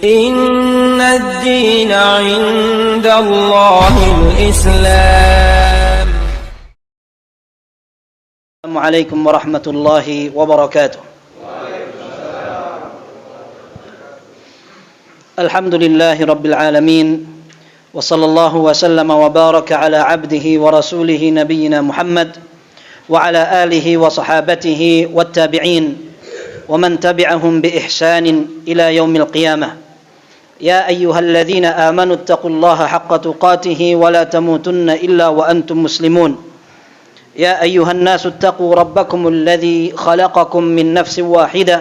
إن الدين عند الله الإسلام. السلام عليكم ورحمة الله وبركاته. الحمد لله رب العالمين، وصلى الله وسلم وبارك على عبده ورسوله نبينا محمد وعلى آله وصحابته والتابعين ومن تبعهم بإحسان إلى يوم القيامة. يا أيها الذين آمنوا اتقوا الله حق تقاته ولا تموتن إلا وأنتم مسلمون. يا أيها الناس اتقوا ربكم الذي خلقكم من نفس واحدة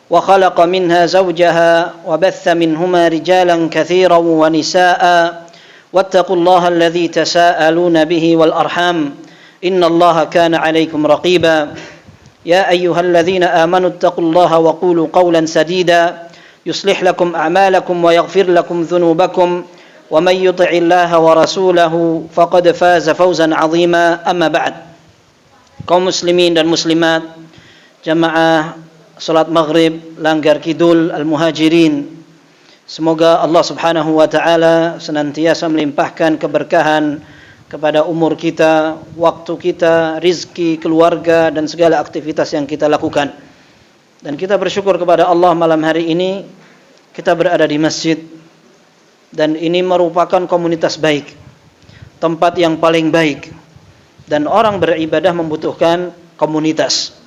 وخلق منها زوجها وبث منهما رجالا كثيرا ونساء واتقوا الله الذي تساءلون به والأرحام إن الله كان عليكم رقيبا. يا أيها الذين آمنوا اتقوا الله وقولوا قولا سديدا يصلح لكم أعمالكم ويغفر لكم ذنوبكم ومن يطع الله ورسوله فقد فاز فوزا عظيما. أما بعد. Kaum muslimin dan muslimat, jamaah salat maghrib Langgar Kidul Al-Muhajirin, semoga Allah subhanahu wa ta'ala senantiasa melimpahkan keberkahan kepada umur kita, waktu kita, rizki, keluarga, dan segala aktivitas yang kita lakukan. Dan kita bersyukur kepada Allah malam hari ini kita berada di masjid, dan ini merupakan komunitas baik, tempat yang paling baik, dan orang beribadah membutuhkan komunitas.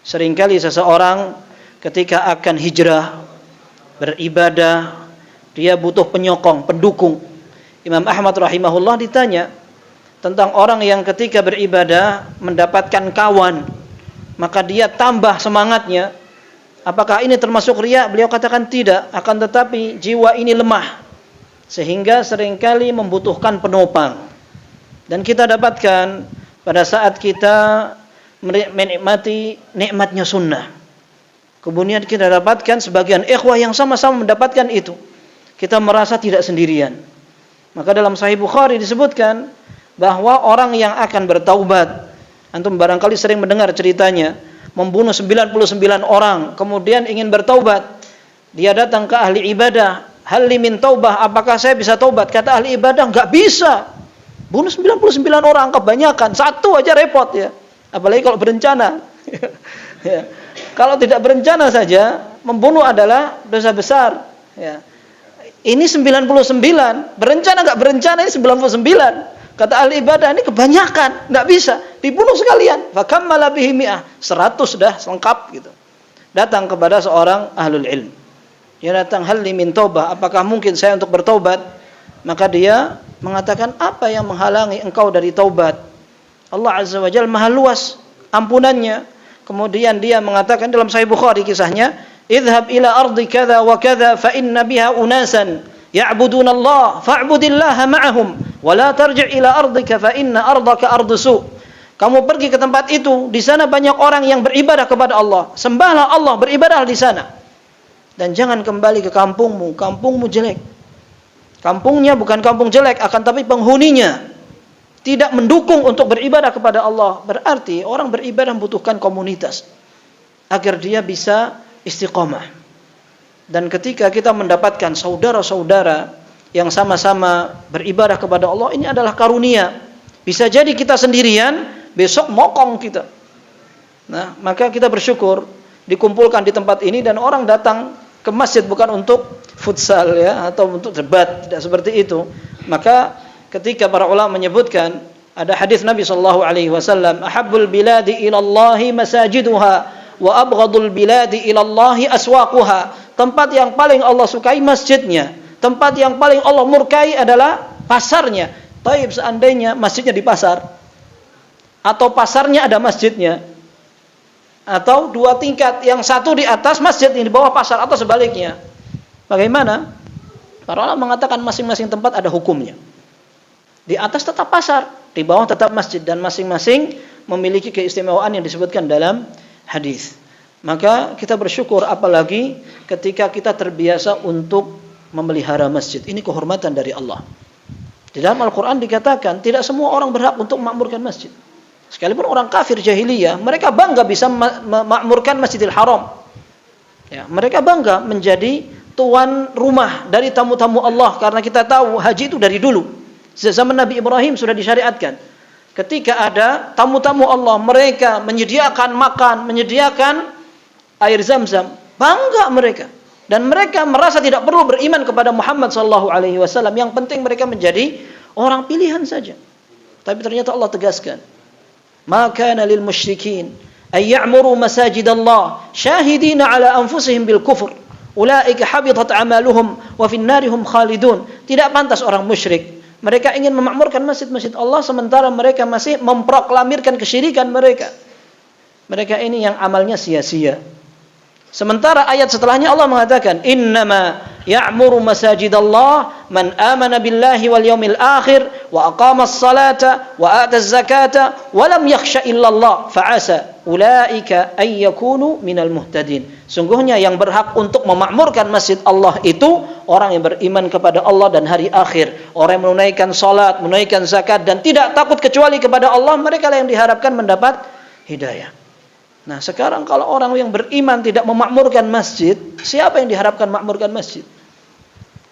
Seringkali seseorang ketika akan hijrah beribadah, dia butuh penyokong, pendukung. Imam Ahmad rahimahullah ditanya tentang orang yang ketika beribadah mendapatkan kawan, maka dia tambah semangatnya. Apakah ini termasuk riya? Beliau katakan tidak, akan tetapi jiwa ini lemah sehingga seringkali membutuhkan penopang. Dan kita dapatkan pada saat kita menikmati nikmatnya sunnah, kemudian kita dapatkan sebagian ikhwah yang sama-sama mendapatkan itu, kita merasa tidak sendirian. Maka dalam Sahih Bukhari disebutkan bahwa orang yang akan bertaubat, antum barangkali sering mendengar ceritanya, membunuh 99 orang, kemudian ingin bertaubat. Dia datang ke ahli ibadah, hal min taubah, apakah saya bisa taubat? Kata ahli ibadah, enggak bisa. Bunuh 99 orang, kebanyakan, satu aja repot ya. Apalagi kalau berencana. Ya. Kalau tidak berencana saja, membunuh adalah dosa besar. Ya. Ini 99, berencana enggak berencana ini 99. Kata ahli ibadah, ini kebanyakan, enggak bisa, dibunuh sekalian. Fakammala bihi mi'ah, 100 dah lengkap gitu. Datang kepada seorang ahlul ilm. Dia datang, hal min taubah, apakah mungkin saya untuk bertaubat? Maka dia mengatakan, apa yang menghalangi engkau dari taubat? Allah Azza wa Jalla Maha luas ampunannya. Kemudian dia mengatakan dalam Sahih Bukhari kisahnya, idhhab ila ardi kadza wa kadza fa inna biha unasan ya'buduna Allah fa'budillaha ma'ahum wa la tarji' ila ardika fa inna ardaka ardu su'. Kamu pergi ke tempat itu, di sana banyak orang yang beribadah kepada Allah. Sembahlah Allah, beribadah di sana. Dan jangan kembali ke kampungmu, kampungmu jelek. Kampungnya bukan kampung jelek, akan tapi penghuninya tidak mendukung untuk beribadah kepada Allah. Berarti orang beribadah membutuhkan komunitas agar dia bisa istiqomah. Dan ketika kita mendapatkan saudara-saudara yang sama-sama beribadah kepada Allah, ini adalah karunia. Bisa jadi kita sendirian, besok mokong kita. Nah, maka kita bersyukur dikumpulkan di tempat ini, dan orang datang ke masjid bukan untuk futsal ya, atau untuk debat, tidak seperti itu. Maka ketika para ulama menyebutkan, ada hadis Nabi sallallahu alaihi wasallam, ahabbul biladi ila Allahi masajiduha wa abghadul biladi ila Allahi aswaquha. Tempat yang paling Allah sukai masjidnya, tempat yang paling Allah murkai adalah pasarnya. Taib, seandainya masjidnya di pasar, atau pasarnya ada masjidnya, atau dua tingkat, yang satu di atas masjid, yang di bawah pasar, atau sebaliknya, bagaimana? Para ulama mengatakan masing-masing tempat ada hukumnya. Di atas tetap pasar, di bawah tetap masjid, dan masing-masing memiliki keistimewaan yang disebutkan dalam hadis. Maka kita bersyukur apalagi ketika kita terbiasa untuk memelihara masjid. Ini kehormatan dari Allah. Di dalam Al-Quran dikatakan tidak semua orang berhak untuk memakmurkan masjid. Sekalipun orang kafir jahiliyah, mereka bangga bisa memakmurkan Masjidil Haram. Ya, mereka bangga menjadi tuan rumah dari tamu-tamu Allah, karena kita tahu haji itu dari dulu. Sejak zaman Nabi Ibrahim sudah disyariatkan. Ketika ada tamu-tamu Allah, mereka menyediakan makan, menyediakan air Zam-Zam, bangga mereka. Dan mereka merasa tidak perlu beriman kepada Muhammad SAW. Yang penting mereka menjadi orang pilihan saja. Tapi ternyata Allah tegaskan, "Ma kana lil musyrikin ay ya'muru masajidallah syahidina ala anfusihim bil kufur. Ulaika habitat amaluhum wa fin narihum khalidun." Tidak pantas orang musyrik mereka ingin memakmurkan masjid-masjid Allah sementara mereka masih memproklamirkan kesyirikan mereka. Mereka ini yang amalnya sia-sia. Sementara ayat setelahnya Allah mengatakan, "Innama ya'muru masajidallah man amana billahi wal yawmil akhir wa aqamas salata wa ataz zakata wa lam yakhsha illallah fa'asa ulaika ay yakunu minal muhtadin." Sungguhnya yang berhak untuk memakmurkan masjid Allah itu orang yang beriman kepada Allah dan hari akhir, orang yang menunaikan salat, menunaikan zakat dan tidak takut kecuali kepada Allah, mereka lah yang diharapkan mendapat hidayah. Nah, sekarang kalau orang yang beriman tidak memakmurkan masjid, siapa yang diharapkan makmurkan masjid?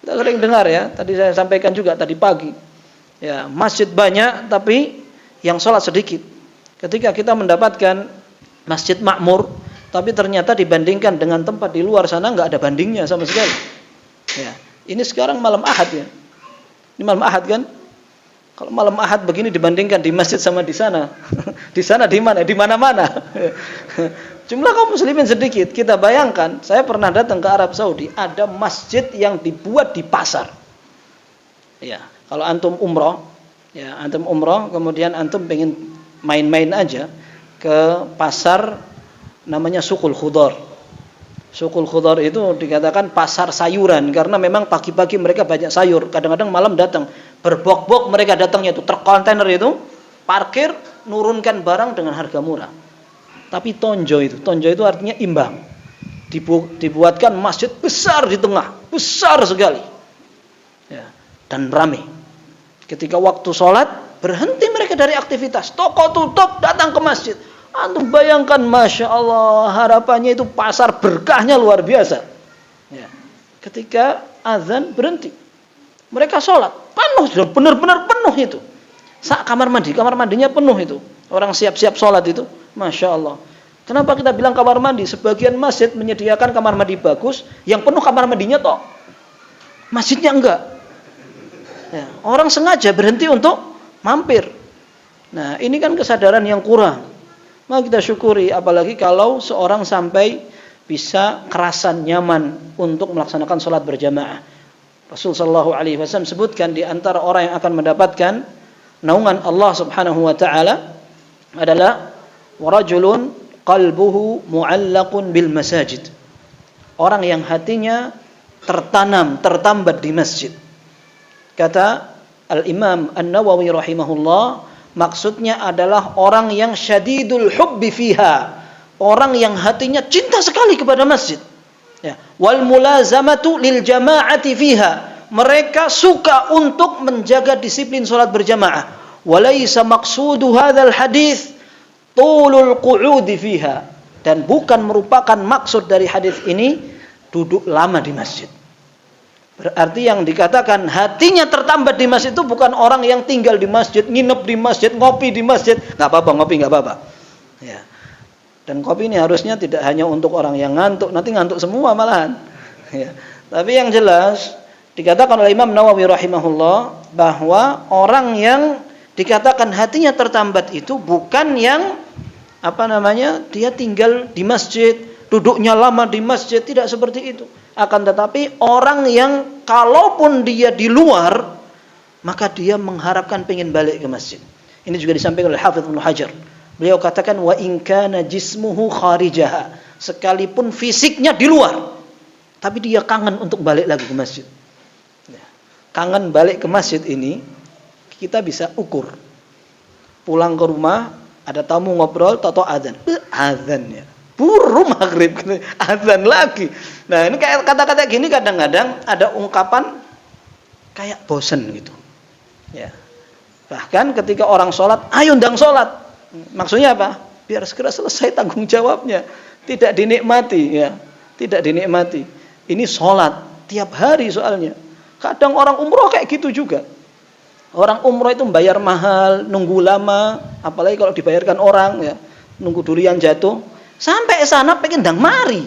Kita sering dengar ya, tadi saya sampaikan juga tadi pagi. Ya, masjid banyak tapi yang sholat sedikit. Ketika kita mendapatkan masjid makmur, tapi ternyata dibandingkan dengan tempat di luar sana nggak ada bandingnya sama sekali. Ya, ini sekarang malam Ahad ya. Ini malam Ahad kan? Kalau malam Ahad begini dibandingkan di masjid sama di sana. Di sana di mana? Di mana-mana. Jumlah kaum muslimin sedikit. Kita bayangkan, saya pernah datang ke Arab Saudi, ada masjid yang dibuat di pasar. Ya, kalau antum umroh, kemudian antum pengen main-main aja ke pasar namanya Suqul Khudar. Suqul Khudar itu dikatakan pasar sayuran karena memang pagi-pagi mereka banyak sayur. Kadang-kadang malam datang, berbok-bok mereka datangnya itu, truk kontainer itu, parkir, nurunkan barang dengan harga murah. Tapi tonjo itu artinya imbang. Dibuatkan masjid besar di tengah, besar sekali. Ya, dan ramai. Ketika waktu sholat, berhenti mereka dari aktivitas. Toko tutup, datang ke masjid. Antum bayangkan, Masya Allah, harapannya itu pasar berkahnya luar biasa. Ya. Ketika azan berhenti, mereka sholat, penuh, benar-benar penuh itu. Kamar mandinya penuh itu. Orang siap-siap sholat itu, Masya Allah. Kenapa kita bilang kamar mandi? Sebagian masjid menyediakan kamar mandi bagus, yang penuh kamar mandinya toh, masjidnya enggak. Ya. Orang sengaja berhenti untuk mampir. Nah, ini kan kesadaran yang kurang. Maka kita syukuri, apalagi kalau seorang sampai bisa kerasan nyaman untuk melaksanakan sholat berjamaah. Rasulullah SAW sebutkan di antara orang yang akan mendapatkan naungan Allah Subhanahu wa taala adalah warajulun qalbuhu mu'allaqun bil masajid. Orang yang hatinya tertambat di masjid. Kata Al-Imam An-Nawawi rahimahullah, maksudnya adalah orang yang syadidul hubbi fiha, orang yang hatinya cinta sekali kepada masjid. Ya. Wal mulazamatu lil jama'ati fiha, mereka suka untuk menjaga disiplin salat berjamaah. Walaysa maqsudu hadzal hadis tulul qu'udi fiha, dan bukan merupakan maksud dari hadis ini duduk lama di masjid. Berarti yang dikatakan hatinya tertambat di masjid itu bukan orang yang tinggal di masjid, nginep di masjid, ngopi di masjid. Nggak apa-apa, ngopi nggak apa-apa. Ya. Dan kopi ini harusnya tidak hanya untuk orang yang ngantuk, nanti ngantuk semua malahan. Ya. Tapi yang jelas dikatakan oleh Imam Nawawi rahimahullah bahwa orang yang dikatakan hatinya tertambat itu bukan yang dia tinggal di masjid, duduknya lama di masjid, tidak seperti itu. Akan tetapi orang yang kalaupun dia di luar, maka dia mengharapkan pengen balik ke masjid. Ini juga disampaikan oleh Hafidz Ibnu Hajar. Beliau katakan wa in kana jismuhu kharijaha, sekalipun fisiknya di luar, tapi dia kangen untuk balik lagi ke masjid. Kangen balik ke masjid ini kita bisa ukur. Pulang ke rumah, ada tamu ngobrol, tato azan. Azan ya. Buru maghrib, azan lagi. Nah, ini kayak kata-kata gini kadang-kadang ada ungkapan kayak bosen gitu. Ya. Bahkan ketika orang sholat, ayo ndang sholat. Maksudnya apa? Biar segera selesai tanggung jawabnya. Tidak dinikmati, ya. Tidak dinikmati. Ini sholat. tiap hari soalnya. Kadang orang umroh kayak gitu juga. Orang umroh itu bayar mahal, nunggu lama, apalagi kalau dibayarkan orang ya, nunggu durian jatuh. Sampai sana pengen ndang mari.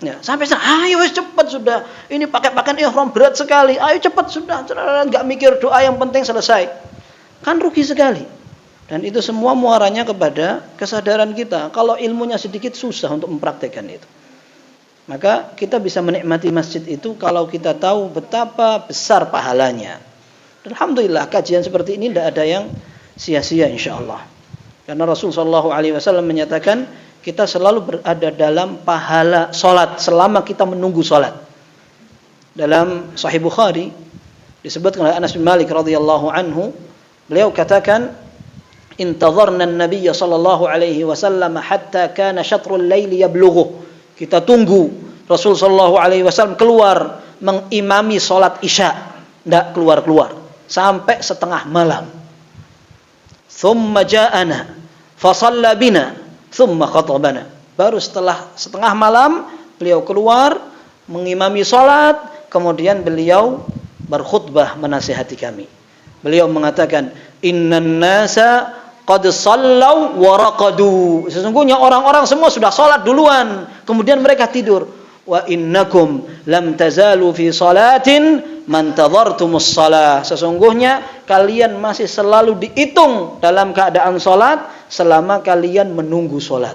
Ya, sampai sana, ayo cepat sudah. Ini pakai pakaian ihram berat sekali. Ayo cepat sudah. Enggak mikir doa, yang penting selesai. Kan rugi sekali. Dan itu semua muaranya kepada kesadaran kita. Kalau ilmunya sedikit susah untuk mempraktekkan itu. Maka kita bisa menikmati masjid itu kalau kita tahu betapa besar pahalanya. Alhamdulillah kajian seperti ini tidak ada yang sia-sia insyaallah. Karena Rasulullah SAW menyatakan kita selalu berada dalam pahala solat selama kita menunggu solat. Dalam Sahih Bukhari disebutkan oleh Anas bin Malik radhiyallahu anhu, beliau katakan, intadharna an-nabiy sallallahu alaihi wasallam hatta kana syatrul laili yablughu. Kita tunggu Rasul sallallahu alaihi wasallam keluar mengimami salat Isya, enggak keluar-keluar sampai setengah malam. Thumma ja'ana fa shalla bina thumma khatabana. Baru setelah setengah malam beliau keluar mengimami salat, kemudian beliau berkhutbah menasihati kami. Beliau mengatakan, innan nasa qad sallau wa raqadu. Sesungguhnya orang-orang semua sudah salat duluan, kemudian mereka tidur. Wa innakum lam tazalu fi salatin man tadhartumus shalah. Sesungguhnya kalian masih selalu dihitung dalam keadaan salat selama kalian menunggu salat.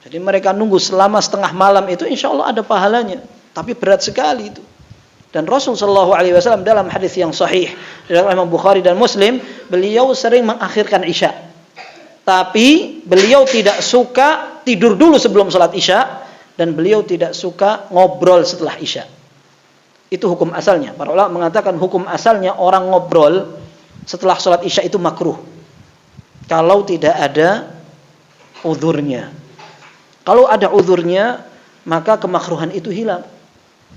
Jadi mereka nunggu selama setengah malam itu insyaallah ada pahalanya, tapi berat sekali itu. Dan Rasul sallallahu alaihi wasallam dalam hadis yang sahih dalam Imam Bukhari dan Muslim, beliau sering mengakhirkan Isya. Tapi beliau tidak suka tidur dulu sebelum salat Isya, dan beliau tidak suka ngobrol setelah Isya. Itu hukum asalnya. Para ulama mengatakan hukum asalnya orang ngobrol setelah salat Isya itu makruh. Kalau tidak ada uzurnya. Kalau ada uzurnya, maka kemakruhan itu hilang.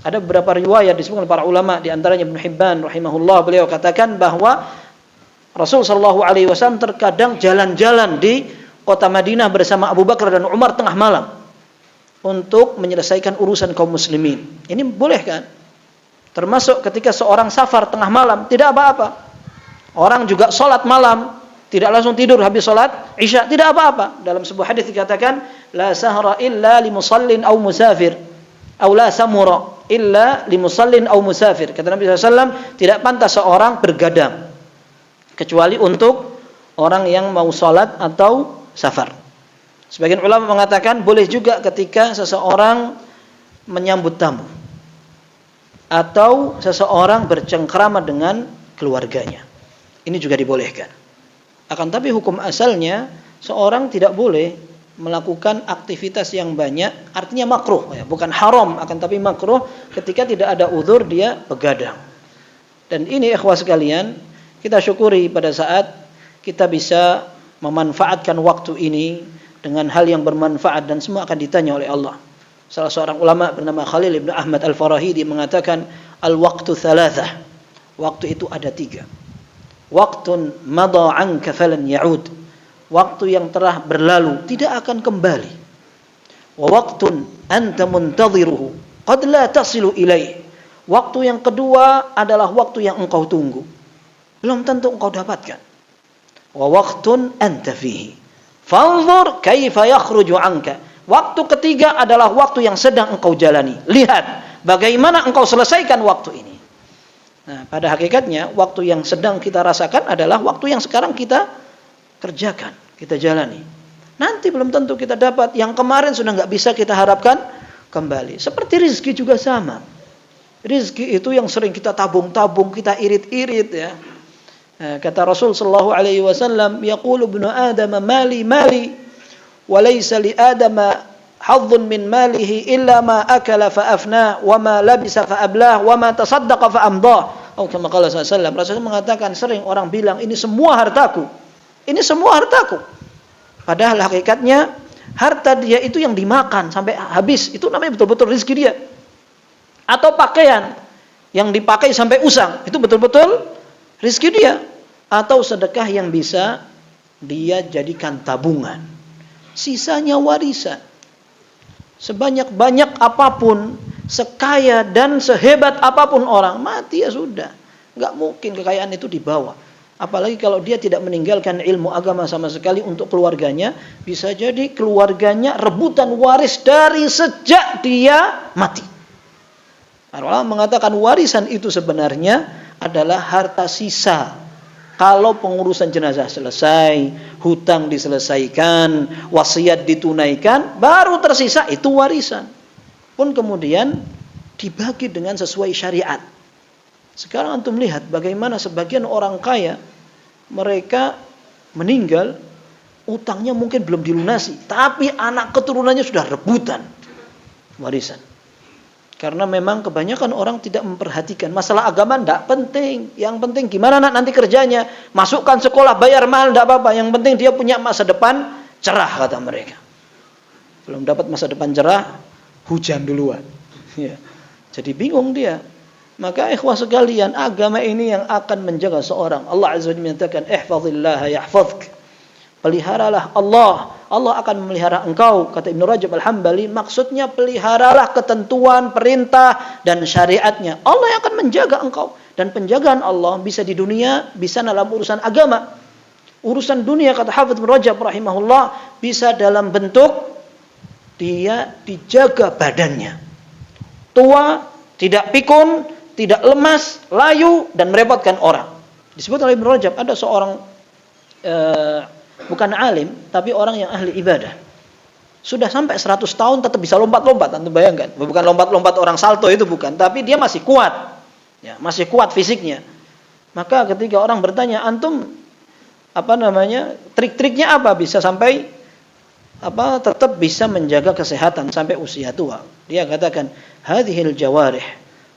Ada beberapa riwayat disebutkan oleh para ulama, di antaranya Ibnu Hibban rahimahullah, beliau katakan bahwa Rasul sallallahu alaihi wasallam terkadang jalan-jalan di kota Madinah bersama Abu Bakar dan Umar tengah malam untuk menyelesaikan urusan kaum muslimin. Ini boleh kan? Termasuk ketika seorang safar tengah malam, tidak apa-apa. Orang juga salat malam, tidak langsung tidur habis salat Isya, tidak apa-apa. Dalam sebuah hadis dikatakan, la sahra illa limusallin aw musafir, aw la samura illa limusallin aw musafir. Kata Nabi SAW, tidak pantas seorang bergadang kecuali untuk orang yang mau salat atau safar. Sebagian ulama mengatakan boleh juga ketika seseorang menyambut tamu atau seseorang bercengkrama dengan keluarganya. Ini juga dibolehkan. Akan tapi hukum asalnya seorang tidak boleh melakukan aktivitas yang banyak, artinya makruh ya, bukan haram, akan tapi makruh ketika tidak ada uzur dia begadang. Dan ini ikhwah sekalian, kita syukuri pada saat kita bisa memanfaatkan waktu ini dengan hal yang bermanfaat dan semua akan ditanya oleh Allah. Salah seorang ulama bernama Khalil Ibn Ahmad Al-Farahidi mengatakan, al-waqtu thalathah. Waktu itu ada 3. Waqtun madha anka falan ya'ud. Waktu yang telah berlalu tidak akan kembali. Wa waqtun anta muntadhiruhu qad la tasilu ilaih. Waktu yang kedua adalah waktu yang engkau tunggu, belum tentu engkau dapatkan. Wa waqtun anta fihi fanzur kaifa yakhruju anka. Waktu ketiga adalah waktu yang sedang engkau jalani. Lihat bagaimana engkau selesaikan waktu ini. Nah, pada hakikatnya waktu yang sedang kita rasakan adalah waktu yang sekarang kita kerjakan, kita jalani. Nanti belum tentu kita dapat. Yang kemarin sudah nggak bisa kita harapkan kembali. Seperti rizki juga sama. Rizki itu yang sering kita tabung-tabung, kita irit-irit ya. Kata Rasul sallallahu alaihi wasallam, yaqulu ibnu Adam mali mali wa laysa li Adam haddun min malihi illa ma akala fa afna wa ma labisa fa ablah wa ma tasaddaqa fa amdah. Atau kama qala sallallahu alaihi wasallam, Rasulullah mengatakan sering orang bilang ini semua hartaku. Ini semua hartaku. Padahal hakikatnya harta dia itu yang dimakan sampai habis, itu namanya betul-betul rezeki dia. Atau pakaian yang dipakai sampai usang, itu betul-betul rezeki dia. Atau sedekah yang bisa dia jadikan tabungan, sisanya warisan. Sebanyak-banyak apapun sekaya dan sehebat apapun orang, mati ya sudah. Nggak mungkin kekayaan itu dibawa. Apalagi kalau dia tidak meninggalkan ilmu agama sama sekali untuk keluarganya, bisa jadi keluarganya rebutan waris dari sejak dia mati. Para ulama mengatakan warisan itu sebenarnya adalah harta sisa. Kalau pengurusan jenazah selesai, hutang diselesaikan, wasiat ditunaikan, baru tersisa itu warisan. Pun kemudian dibagi dengan sesuai syariat. Sekarang antum lihat bagaimana sebagian orang kaya, mereka meninggal, utangnya mungkin belum dilunasi, tapi anak keturunannya sudah rebutan warisan. Karena memang kebanyakan orang tidak memperhatikan masalah agama, tidak penting. Yang penting gimana nanti kerjanya, masukkan sekolah, bayar mahal, tidak apa-apa. Yang penting dia punya masa depan cerah, kata mereka. Belum dapat masa depan cerah, hujan duluan. Ya. Jadi bingung dia. Maka ikhwah sekalian, agama ini yang akan menjaga seorang. Allah Azza wa Jalla menyatakan, ihfazillaha yahfazk. Peliharalah Allah, Allah akan memelihara engkau. Kata Ibnu Rajab Al-Hambali, maksudnya peliharalah ketentuan, perintah dan syariatnya. Allah yang akan menjaga engkau. Dan penjagaan Allah bisa di dunia, bisa dalam urusan agama. Urusan dunia, kata Hafidz Ibnu Rajab rahimahullah, bisa dalam bentuk dia dijaga badannya. Tua, tidak pikun, tidak lemas, layu, dan merepotkan orang. Disebut oleh Ibnu Rajab, ada seorang bukan alim, tapi orang yang ahli ibadah. Sudah sampai 100 tahun tetap bisa lompat-lompat, Anda bayangkan. Bukan lompat-lompat orang salto itu bukan, tapi dia masih kuat. Ya, masih kuat fisiknya. Maka ketika orang bertanya, antum trik-triknya apa bisa sampai tetap bisa menjaga kesehatan sampai usia tua? Dia katakan, hadhil jawarih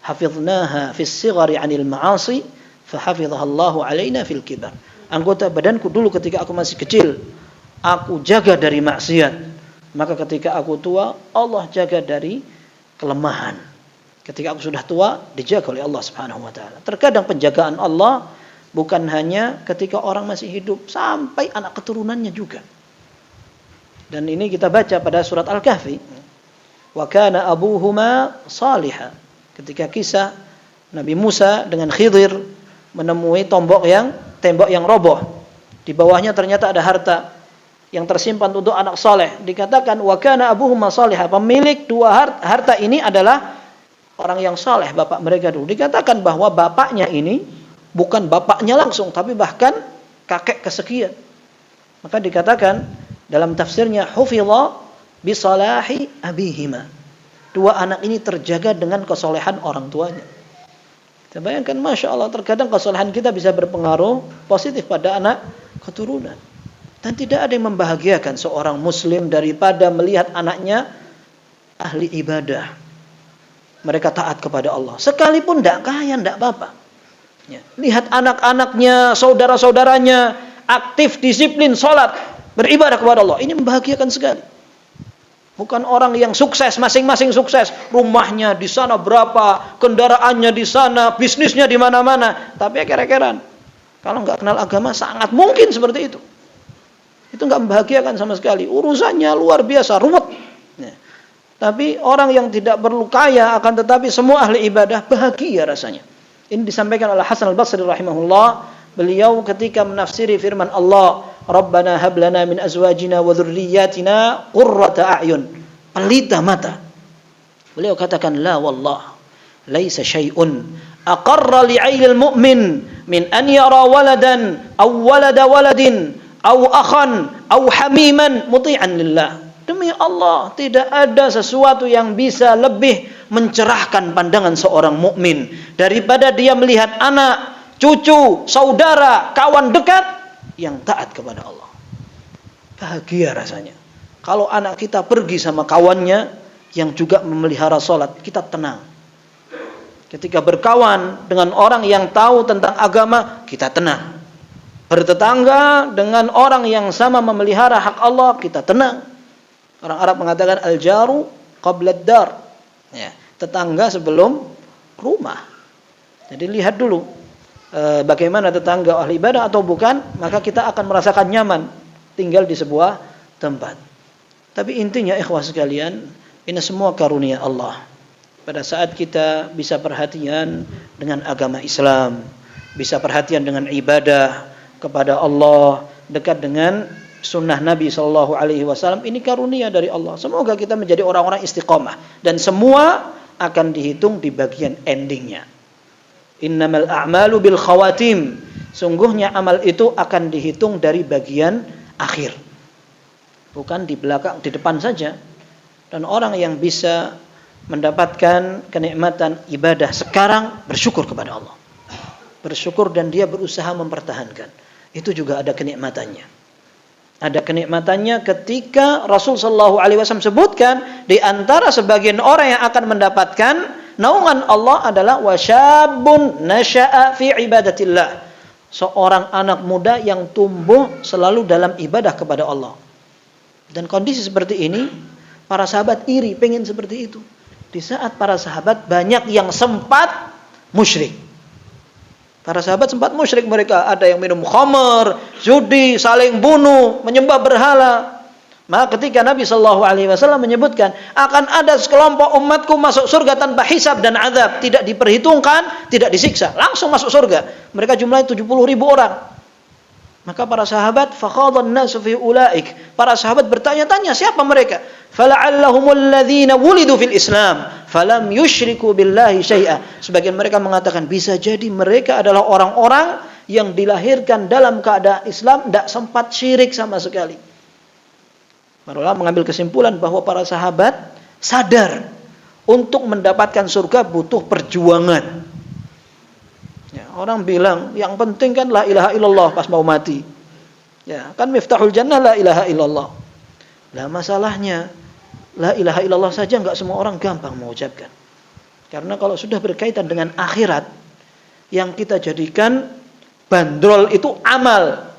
hafiznaha fis sighari 'anil ma'asi fa hafidhaha Allahu 'alaina fil kibar. Anggota badanku dulu ketika aku masih kecil, aku jaga dari maksiat. Maka ketika aku tua, Allah jaga dari kelemahan. Ketika aku sudah tua, dijaga oleh Allah Subhanahu wa taala. Terkadang penjagaan Allah bukan hanya ketika orang masih hidup, sampai anak keturunannya juga. Dan ini kita baca pada surat Al-Kahfi. Wa kana abuhuma salihah. Ketika kisah Nabi Musa dengan Khidir menemui tembok yang roboh. Di bawahnya ternyata ada harta yang tersimpan untuk anak saleh. Dikatakan wa kana abuhuma salihah. Pemilik dua harta ini adalah orang yang saleh, bapak mereka dulu. Dikatakan bahwa bapaknya ini bukan bapaknya langsung, tapi bahkan kakek kesekian. Maka dikatakan dalam tafsirnya hufidha bi salahi abihima. Dua anak ini terjaga dengan kesolehan orang tuanya. Kita bayangkan, Masya Allah, terkadang kesalahan kita bisa berpengaruh positif pada anak keturunan. Dan tidak ada yang membahagiakan seorang muslim daripada melihat anaknya ahli ibadah. Mereka taat kepada Allah. Sekalipun tidak kaya, tidak apa-apa. Ya. Lihat anak-anaknya, saudara-saudaranya, aktif, disiplin, sholat, beribadah kepada Allah. Ini membahagiakan sekali. Bukan orang yang sukses, masing-masing sukses. Rumahnya di sana berapa, kendaraannya di sana, bisnisnya di mana-mana. Tapi kira-kira kalau nggak kenal agama, sangat mungkin seperti itu. Itu nggak membahagiakan sama sekali. Urusannya luar biasa, ruwet. Ya. Tapi orang yang tidak perlu kaya, akan tetapi semua ahli ibadah, bahagia rasanya. Ini disampaikan oleh Hasan al-Basri rahimahullah. Beliau ketika menafsiri firman Allah, Rabbana hablana min azwajina wa dhurriyyatina qurrata a'yun. Pelita mata. Beliau katakan, la wallah, laisa syai'un aqarra li'ailil mu'min min an yara waladan aw walada waladin aw akhan aw hamiman muti'an lillah. Demi Allah, tidak ada sesuatu yang bisa lebih mencerahkan pandangan seorang mukmin daripada dia melihat anak, cucu, saudara, kawan dekat yang taat kepada Allah. Bahagia rasanya. Kalau anak kita pergi sama kawannya yang juga memelihara sholat, kita tenang. Ketika berkawan dengan orang yang tahu tentang agama, kita tenang. Bertetangga dengan orang yang sama memelihara hak Allah, kita tenang. Orang Arab mengatakan al-jaru qabla ad-dar. Ya, tetangga sebelum rumah. Jadi lihat dulu bagaimana tetangga ahli ibadah atau bukan, maka kita akan merasakan nyaman tinggal di sebuah tempat. Tapi intinya ikhwah sekalian, ini semua karunia Allah. pada saat kita bisa perhatian dengan agama Islam, bisa perhatian dengan ibadah kepada Allah, dekat dengan sunnah Nabi Shallallahu Alaihi Wasallam, ini karunia dari Allah. Semoga kita menjadi orang-orang istiqomah dan semua akan dihitung di bagian endingnya. Innamal a'malu bil khawatim. Sungguhnya amal itu akan dihitung dari bagian akhir, bukan di belakang, di depan saja. Dan orang yang bisa mendapatkan kenikmatan ibadah sekarang, bersyukur kepada Allah. Bersyukur dan dia berusaha mempertahankan. Itu juga ada kenikmatannya. Ada kenikmatannya ketika Rasul sallallahu alaihi wasallam sebutkan di antara sebagian orang yang akan mendapatkan naungan Allah adalah wasyabun nasya'a fi ibadatillah. Seorang anak muda yang tumbuh selalu dalam ibadah kepada Allah. Dan kondisi seperti ini, para sahabat iri, pengen seperti itu. Di saat para sahabat banyak yang sempat musyrik. Para sahabat sempat musyrik, mereka ada yang minum khamar, judi, saling bunuh, menyembah berhala. Maka ketika Nabi Shallallahu Alaihi Wasallam menyebutkan akan ada sekelompok umatku masuk surga tanpa hisab dan azab, tidak diperhitungkan, tidak disiksa, langsung masuk surga. Mereka jumlahnya 70.000 orang. Maka para sahabat, fakhadhan nasu fi ulaik. Para sahabat bertanya-tanya siapa mereka? Fala'allahumul ladzina wulidu fil Islam falam yusyriku billahi syai'a. Sebagian mereka mengatakan bisa jadi mereka adalah orang-orang yang dilahirkan dalam keadaan Islam, tidak sempat syirik sama sekali. Para ulama mengambil kesimpulan bahwa para sahabat sadar untuk mendapatkan surga butuh perjuangan. Ya, orang bilang yang penting kan la ilaha illallah pas mau mati. Ya, kan miftahul jannah la ilaha illallah. Lah masalahnya la ilaha illallah saja enggak semua orang gampang mengucapkan. Karena kalau sudah berkaitan dengan akhirat, yang kita jadikan bandrol itu amal,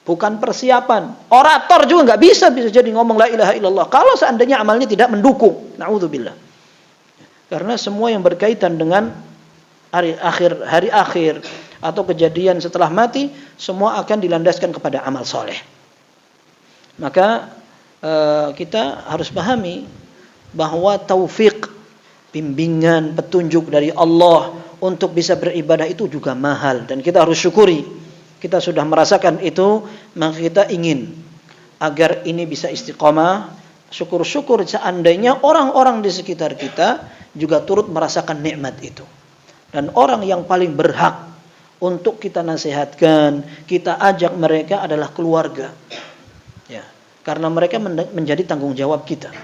bukan persiapan. Orator juga enggak bisa jadi ngomong la ilaha illallah kalau seandainya amalnya tidak mendukung. Na'udzubillah. Karena semua yang berkaitan dengan hari akhir atau kejadian setelah mati, semua akan dilandaskan kepada amal soleh. Maka kita harus pahami bahwa taufik, bimbingan, petunjuk dari Allah untuk bisa beribadah itu juga mahal, dan kita harus syukuri. Kita sudah merasakan itu, maka kita ingin agar ini bisa istiqomah. Syukur-syukur seandainya orang-orang di sekitar kita juga turut merasakan nikmat itu. Dan orang yang paling berhak untuk kita nasihatkan, kita ajak mereka adalah keluarga. Ya, karena mereka menjadi tanggung jawab kita.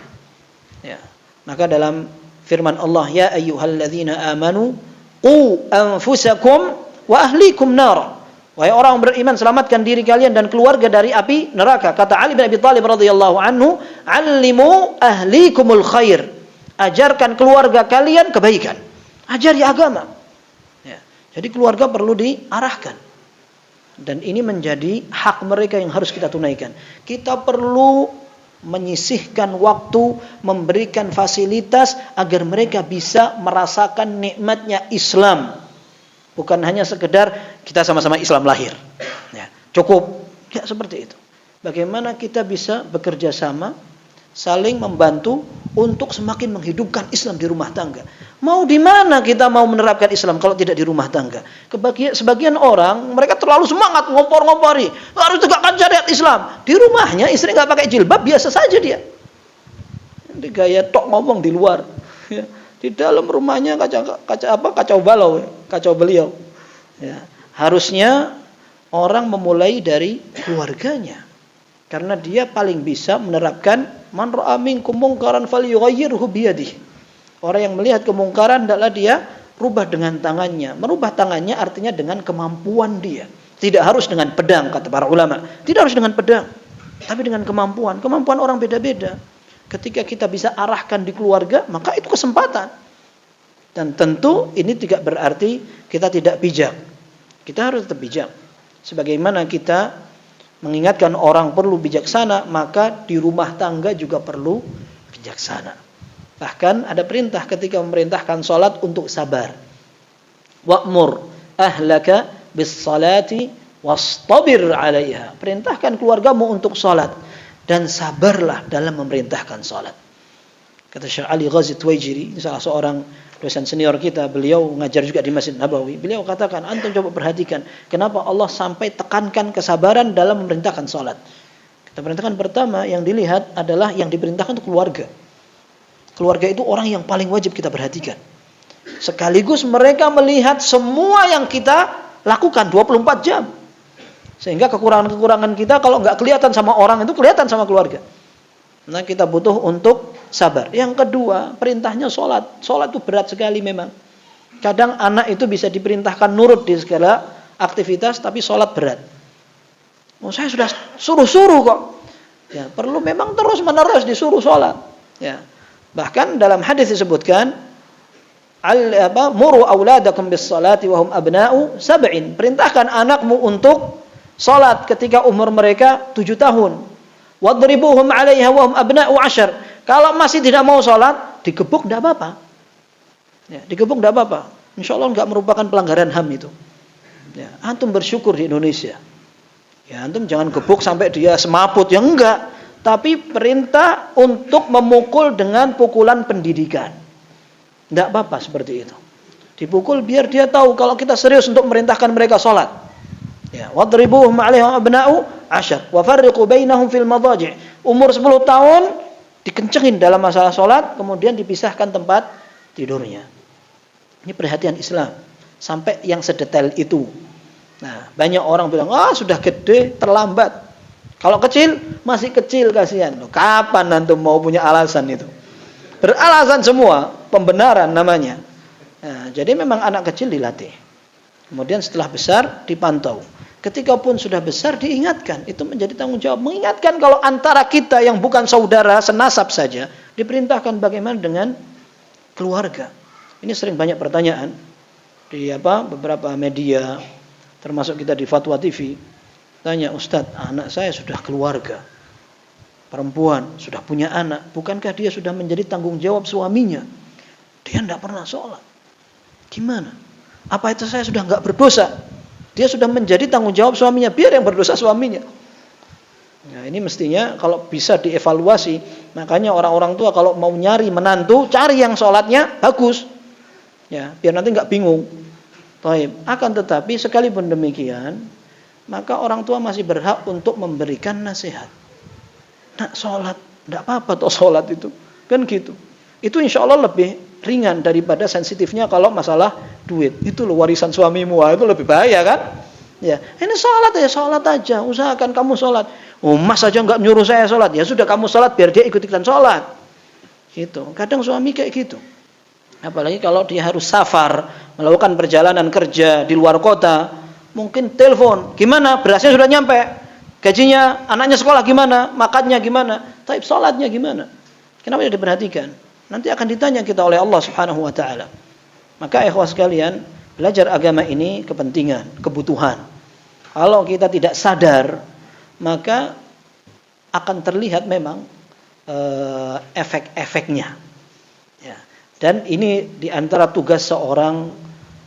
Ya. Maka dalam firman Allah, ya ayyuhalladzina amanu qu anfusakum wa ahlikum nar. Wahai orang beriman, selamatkan diri kalian dan keluarga dari api neraka. Kata Ali bin Abi Thalib radhiyallahu anhu, "Allimu ahlikumul khair." Ajarkan keluarga kalian kebaikan. Ajari agama. Ya. Jadi keluarga perlu diarahkan. Dan ini menjadi hak mereka yang harus kita tunaikan. Kita perlu menyisihkan waktu, memberikan fasilitas agar mereka bisa merasakan nikmatnya Islam. Bukan hanya sekedar kita sama-sama Islam lahir. Ya, cukup. Ya, seperti itu. Bagaimana kita bisa bekerja sama, saling membantu untuk semakin menghidupkan Islam di rumah tangga. Mau di mana kita mau menerapkan Islam kalau tidak di rumah tangga? Sebagian orang mereka terlalu semangat ngompor-ngompori, harus tegakkan syariat Islam. Di rumahnya istri nggak pakai jilbab, biasa saja dia. Di gaya tok ngomong di luar. Ya. Di dalam rumahnya kacau beliau. Ya. Harusnya orang memulai dari keluarganya. Karena dia paling bisa menerapkan man ra'a minkum munkaran falyughayyirhu biyadihi. Orang yang melihat kemungkaran adalah dia rubah dengan tangannya. Merubah tangannya artinya dengan kemampuan dia. Tidak harus dengan pedang, kata para ulama. Tidak harus dengan pedang, tapi dengan kemampuan. Kemampuan orang beda-beda. Ketika kita bisa arahkan di keluarga, maka itu kesempatan. Dan tentu ini tidak berarti kita tidak bijak. Kita harus tetap bijak. Sebagaimana kita mengingatkan orang perlu bijaksana, maka di rumah tangga juga perlu bijaksana. Bahkan ada perintah ketika memerintahkan salat untuk sabar. Wa'mur ahlaka bis salati wastabir 'alaiha. Perintahkan keluargamu untuk salat dan sabarlah dalam memerintahkan salat. Kata Syekh Ali Ghazi Tuwaijiri, salah seorang dosen senior kita, beliau ngajar juga di Masjid Nabawi. Beliau katakan, antum coba perhatikan, kenapa Allah sampai tekankan kesabaran dalam memerintahkan salat. Kita perintahkan pertama yang dilihat adalah yang diperintahkan untuk keluarga. Keluarga itu orang yang paling wajib kita perhatikan. Sekaligus mereka melihat semua yang kita lakukan 24 jam. Sehingga kekurangan-kekurangan kita kalau nggak kelihatan sama orang itu kelihatan sama keluarga. Nah, kita butuh untuk sabar. Yang kedua, perintahnya sholat. Sholat itu berat sekali memang. Kadang anak itu bisa diperintahkan nurut di segala aktivitas, tapi sholat berat. Oh, saya sudah suruh-suruh kok. Ya, perlu memang terus-menerus disuruh sholat. Ya. Bahkan dalam hadis disebutkan, muru auladakum bis salati wa hum abna'u sab'in. Perintahkan anakmu untuk sholat ketika umur mereka 7 tahun. Wadribuhum 'alaiha wa hum abna'u 10. Kalau masih tidak mau sholat, digebuk tidak apa-apa. Ya, digebuk tidak apa-apa. Insyaallah enggak merupakan pelanggaran HAM itu. Ya, antum bersyukur di Indonesia. Ya, antum jangan gebuk sampai dia semaput, ya enggak. Tapi perintah untuk memukul dengan pukulan pendidikan. Tidak apa-apa seperti itu. Dipukul biar dia tahu kalau kita serius untuk memerintahkan mereka sholat. Ya, wadribuhum 'alaiha abna'u 10 wa farriqu bainahum fil madaji'. Umur 10 tahun dikencengin dalam masalah sholat, kemudian dipisahkan tempat tidurnya. Ini perhatian Islam sampai yang sedetail itu. Nah, banyak orang bilang, sudah gede, terlambat. Kalau kecil, masih kecil kasihan. Loh, kapan antum mau punya alasan itu? Beralasan semua, pembenaran namanya. Nah, jadi memang anak kecil dilatih. Kemudian setelah besar dipantau. Ketika pun sudah besar diingatkan. Itu menjadi tanggung jawab. Mengingatkan kalau antara kita yang bukan saudara senasab saja, diperintahkan bagaimana dengan keluarga. Ini sering banyak pertanyaan di beberapa media, termasuk kita di Fatwa TV. Tanya, Ustadz, anak saya sudah keluarga, perempuan, sudah punya anak. Bukankah dia sudah menjadi tanggung jawab suaminya? Dia tidak pernah sholat. Gimana? Apa itu saya sudah nggak berdosa? Dia sudah menjadi tanggung jawab suaminya. Biar yang berdosa suaminya. Nah, ini mestinya kalau bisa dievaluasi. Makanya orang-orang tua kalau mau nyari menantu, cari yang sholatnya bagus. Ya, biar nanti nggak bingung. Baik. Akan tetapi sekalipun demikian, maka orang tua masih berhak untuk memberikan nasihat. Nak sholat, tidak apa-apa toh sholat itu. Kan gitu. Itu insya Allah lebih ringan daripada sensitifnya kalau masalah duit. Itu loh warisan suamimu, itu lebih bahaya kan? Ya, ini sholat ya sholat aja. Usahakan kamu sholat. Oh, mas aja nggak nyuruh saya sholat. Ya sudah kamu sholat biar dia ikut-ikutan sholat. Gitu. Kadang suami kayak gitu. Apalagi kalau dia harus safar, melakukan perjalanan kerja di luar kota. Mungkin telepon, gimana? Berasnya sudah nyampe. Gajinya, anaknya sekolah gimana? Makannya gimana? Tapi sholatnya gimana? Kenapa tidak diperhatikan? Nanti akan ditanya kita oleh Allah Subhanahu wa taala. Maka ikhwah sekalian, belajar agama ini kepentingan, kebutuhan. Kalau kita tidak sadar, maka akan terlihat memang efek-efeknya. Ya. Dan ini diantara tugas seorang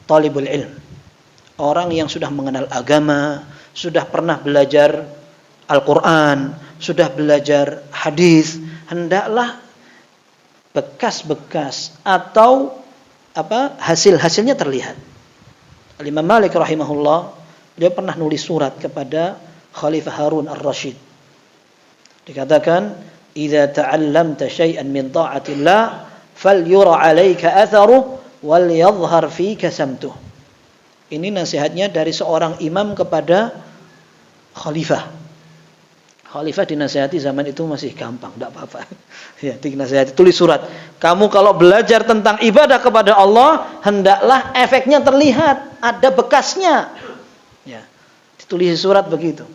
talibul ilm. Orang yang sudah mengenal agama, sudah pernah belajar Al-Quran, sudah belajar hadis, hendaklah bekas-bekas atau hasil-hasilnya terlihat. Imam Malik rahimahullah, dia pernah nulis surat kepada Khalifah Harun ar-Rasyid. Dikatakan, "Idza ta'allamta syai'an min ta'atillah, falyura 'alaika atharuhu wal yadhhar fika samtuh." Ini nasihatnya dari seorang imam kepada khalifah. Khalifah dinasihati zaman itu masih gampang, tidak apa-apa. Ya, dinasihati, tulis surat. Kamu kalau belajar tentang ibadah kepada Allah, hendaklah efeknya terlihat, ada bekasnya. Ya, ditulis surat begitu.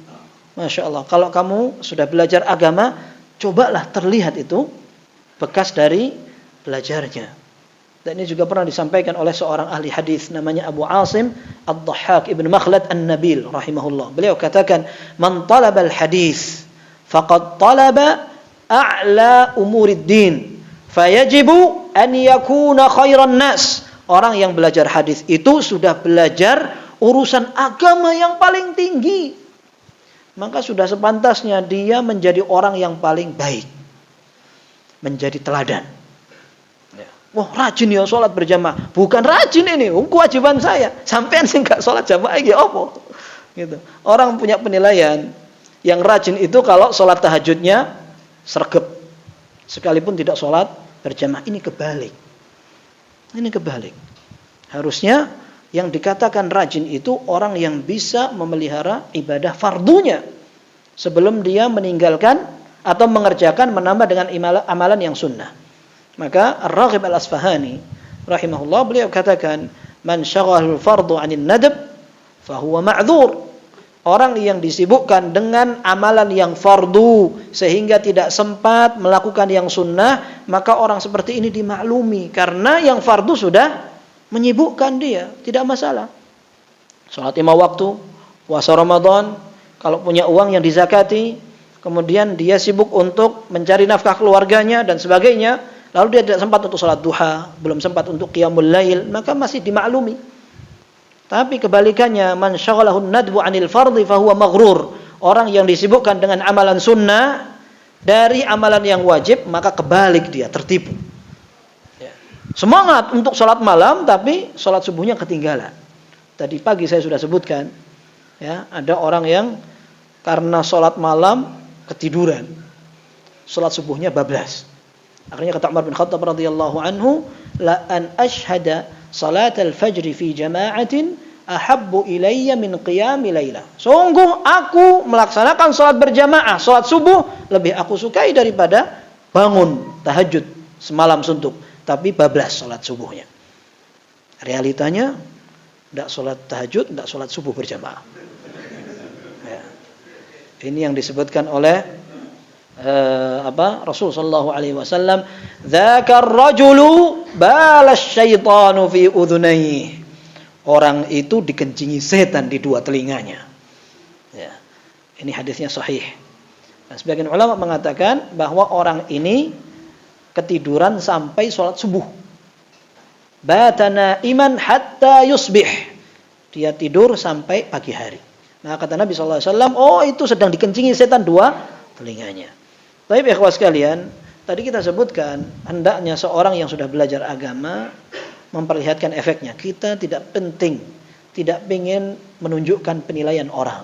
Masya Allah. Kalau kamu sudah belajar agama, cobalah terlihat itu bekas dari belajarnya. Dan ini juga pernah disampaikan oleh seorang ahli hadis namanya Abu Asim Ad-Dhahhak Ibn Makhlad An-Nabil rahimahullah. Beliau katakan, "Man talaba al-hadis faqad talaba a'la umurid din, fayajibu an yakuna khairan nas." Orang yang belajar hadis itu sudah belajar urusan agama yang paling tinggi. Maka sudah sepantasnya dia menjadi orang yang paling baik. Menjadi teladan. Wah, rajin ya sholat berjamaah. Bukan rajin ini, kewajiban saya. Sampean sing gak sholat jamaah iki apa? Gitu. Orang punya penilaian yang rajin itu kalau sholat tahajudnya sregep. Sekalipun tidak sholat berjamaah. Ini kebalik. Ini kebalik. Harusnya yang dikatakan rajin itu orang yang bisa memelihara ibadah fardunya sebelum dia meninggalkan atau mengerjakan menambah dengan amalan yang sunnah. Maka Ar-Raghib Al-Asfahani rahimahullah beliau katakan, man syaghalul fardu 'anil nadab fahuwa ma'dzur. Orang yang disibukkan dengan amalan yang fardu sehingga tidak sempat melakukan yang sunnah, maka orang seperti ini dimaklumi karena yang fardu sudah menyibukkan dia, tidak masalah. Salat 5 waktu, puasa Ramadan, kalau punya uang yang dizakati, kemudian dia sibuk untuk mencari nafkah keluarganya dan sebagainya, lalu dia tidak sempat untuk salat duha, belum sempat untuk qiyamul lail, maka masih dimaklumi. Tapi kebalikannya, man syaghalahu nadbu 'anil fardhi fahuwa maghrur. Orang yang disibukkan dengan amalan sunnah dari amalan yang wajib, maka kebalik dia, tertipu. Semangat untuk sholat malam, tapi sholat subuhnya ketinggalan. Tadi pagi saya sudah sebutkan, ya, ada orang yang karena sholat malam ketiduran, sholat subuhnya bablas. Akhirnya kata Umar bin Khattab radhiyallahu anhu, la an ashhada salat al-fajr fi jama'atin ahabbu ilayya min qiyami lailah. Sungguh aku melaksanakan sholat berjamaah, sholat subuh lebih aku sukai daripada bangun tahajud semalam suntuk. Tapi bablas sholat subuhnya. Realitanya tidak sholat tahajud, tidak sholat subuh berjamaah. Ya. Ini yang disebutkan oleh Rasul sallallahu alaihi wasallam, dzakar rajulu balas syaitanu fi udhunayhi. Orang itu dikencingi setan di 2 telinganya. Ya. Ini hadisnya sahih. Dan sebagian ulama mengatakan bahwa orang ini ketiduran sampai sholat subuh. Batana iman hatta yusbih. Dia tidur sampai pagi hari. Nah, kata Nabi SAW, oh itu sedang dikencingi setan 2 telinganya. Tapi ikhwas sekalian, tadi kita sebutkan, hendaknya seorang yang sudah belajar agama memperlihatkan efeknya. Kita tidak penting, tidak ingin menunjukkan penilaian orang.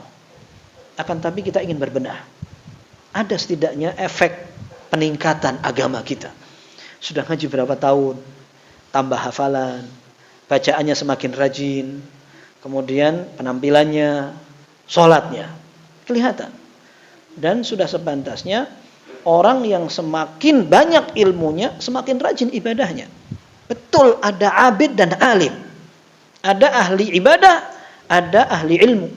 Akan tapi kita ingin berbenah. Ada setidaknya efek peningkatan agama kita. Sudah ngaji berapa tahun, tambah hafalan, bacaannya semakin rajin, kemudian penampilannya, sholatnya, kelihatan. Dan sudah sepantasnya orang yang semakin banyak ilmunya, semakin rajin ibadahnya. Betul, ada abid dan alim. Ada ahli ibadah, ada ahli ilmu.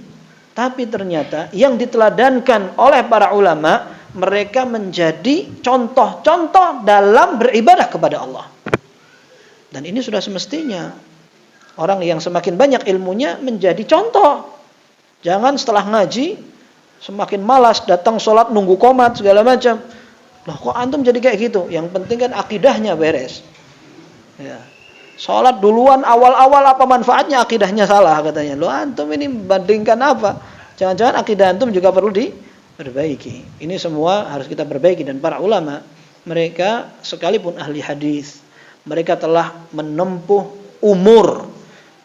Tapi ternyata yang diteladankan oleh para ulama, mereka menjadi contoh-contoh dalam beribadah kepada Allah. Dan ini sudah semestinya. Orang yang semakin banyak ilmunya menjadi contoh. Jangan setelah ngaji semakin malas, datang sholat nunggu qomat segala macam. Loh, kok antum jadi kayak gitu? Yang penting kan akidahnya beres. Ya. Sholat duluan awal-awal, apa manfaatnya? Akidahnya salah katanya. Loh, antum ini bandingkan apa? Jangan-jangan akidah antum juga perlu diperbaiki. Ini semua harus kita perbaiki. Dan para ulama, mereka sekalipun ahli hadis, mereka telah menempuh umur,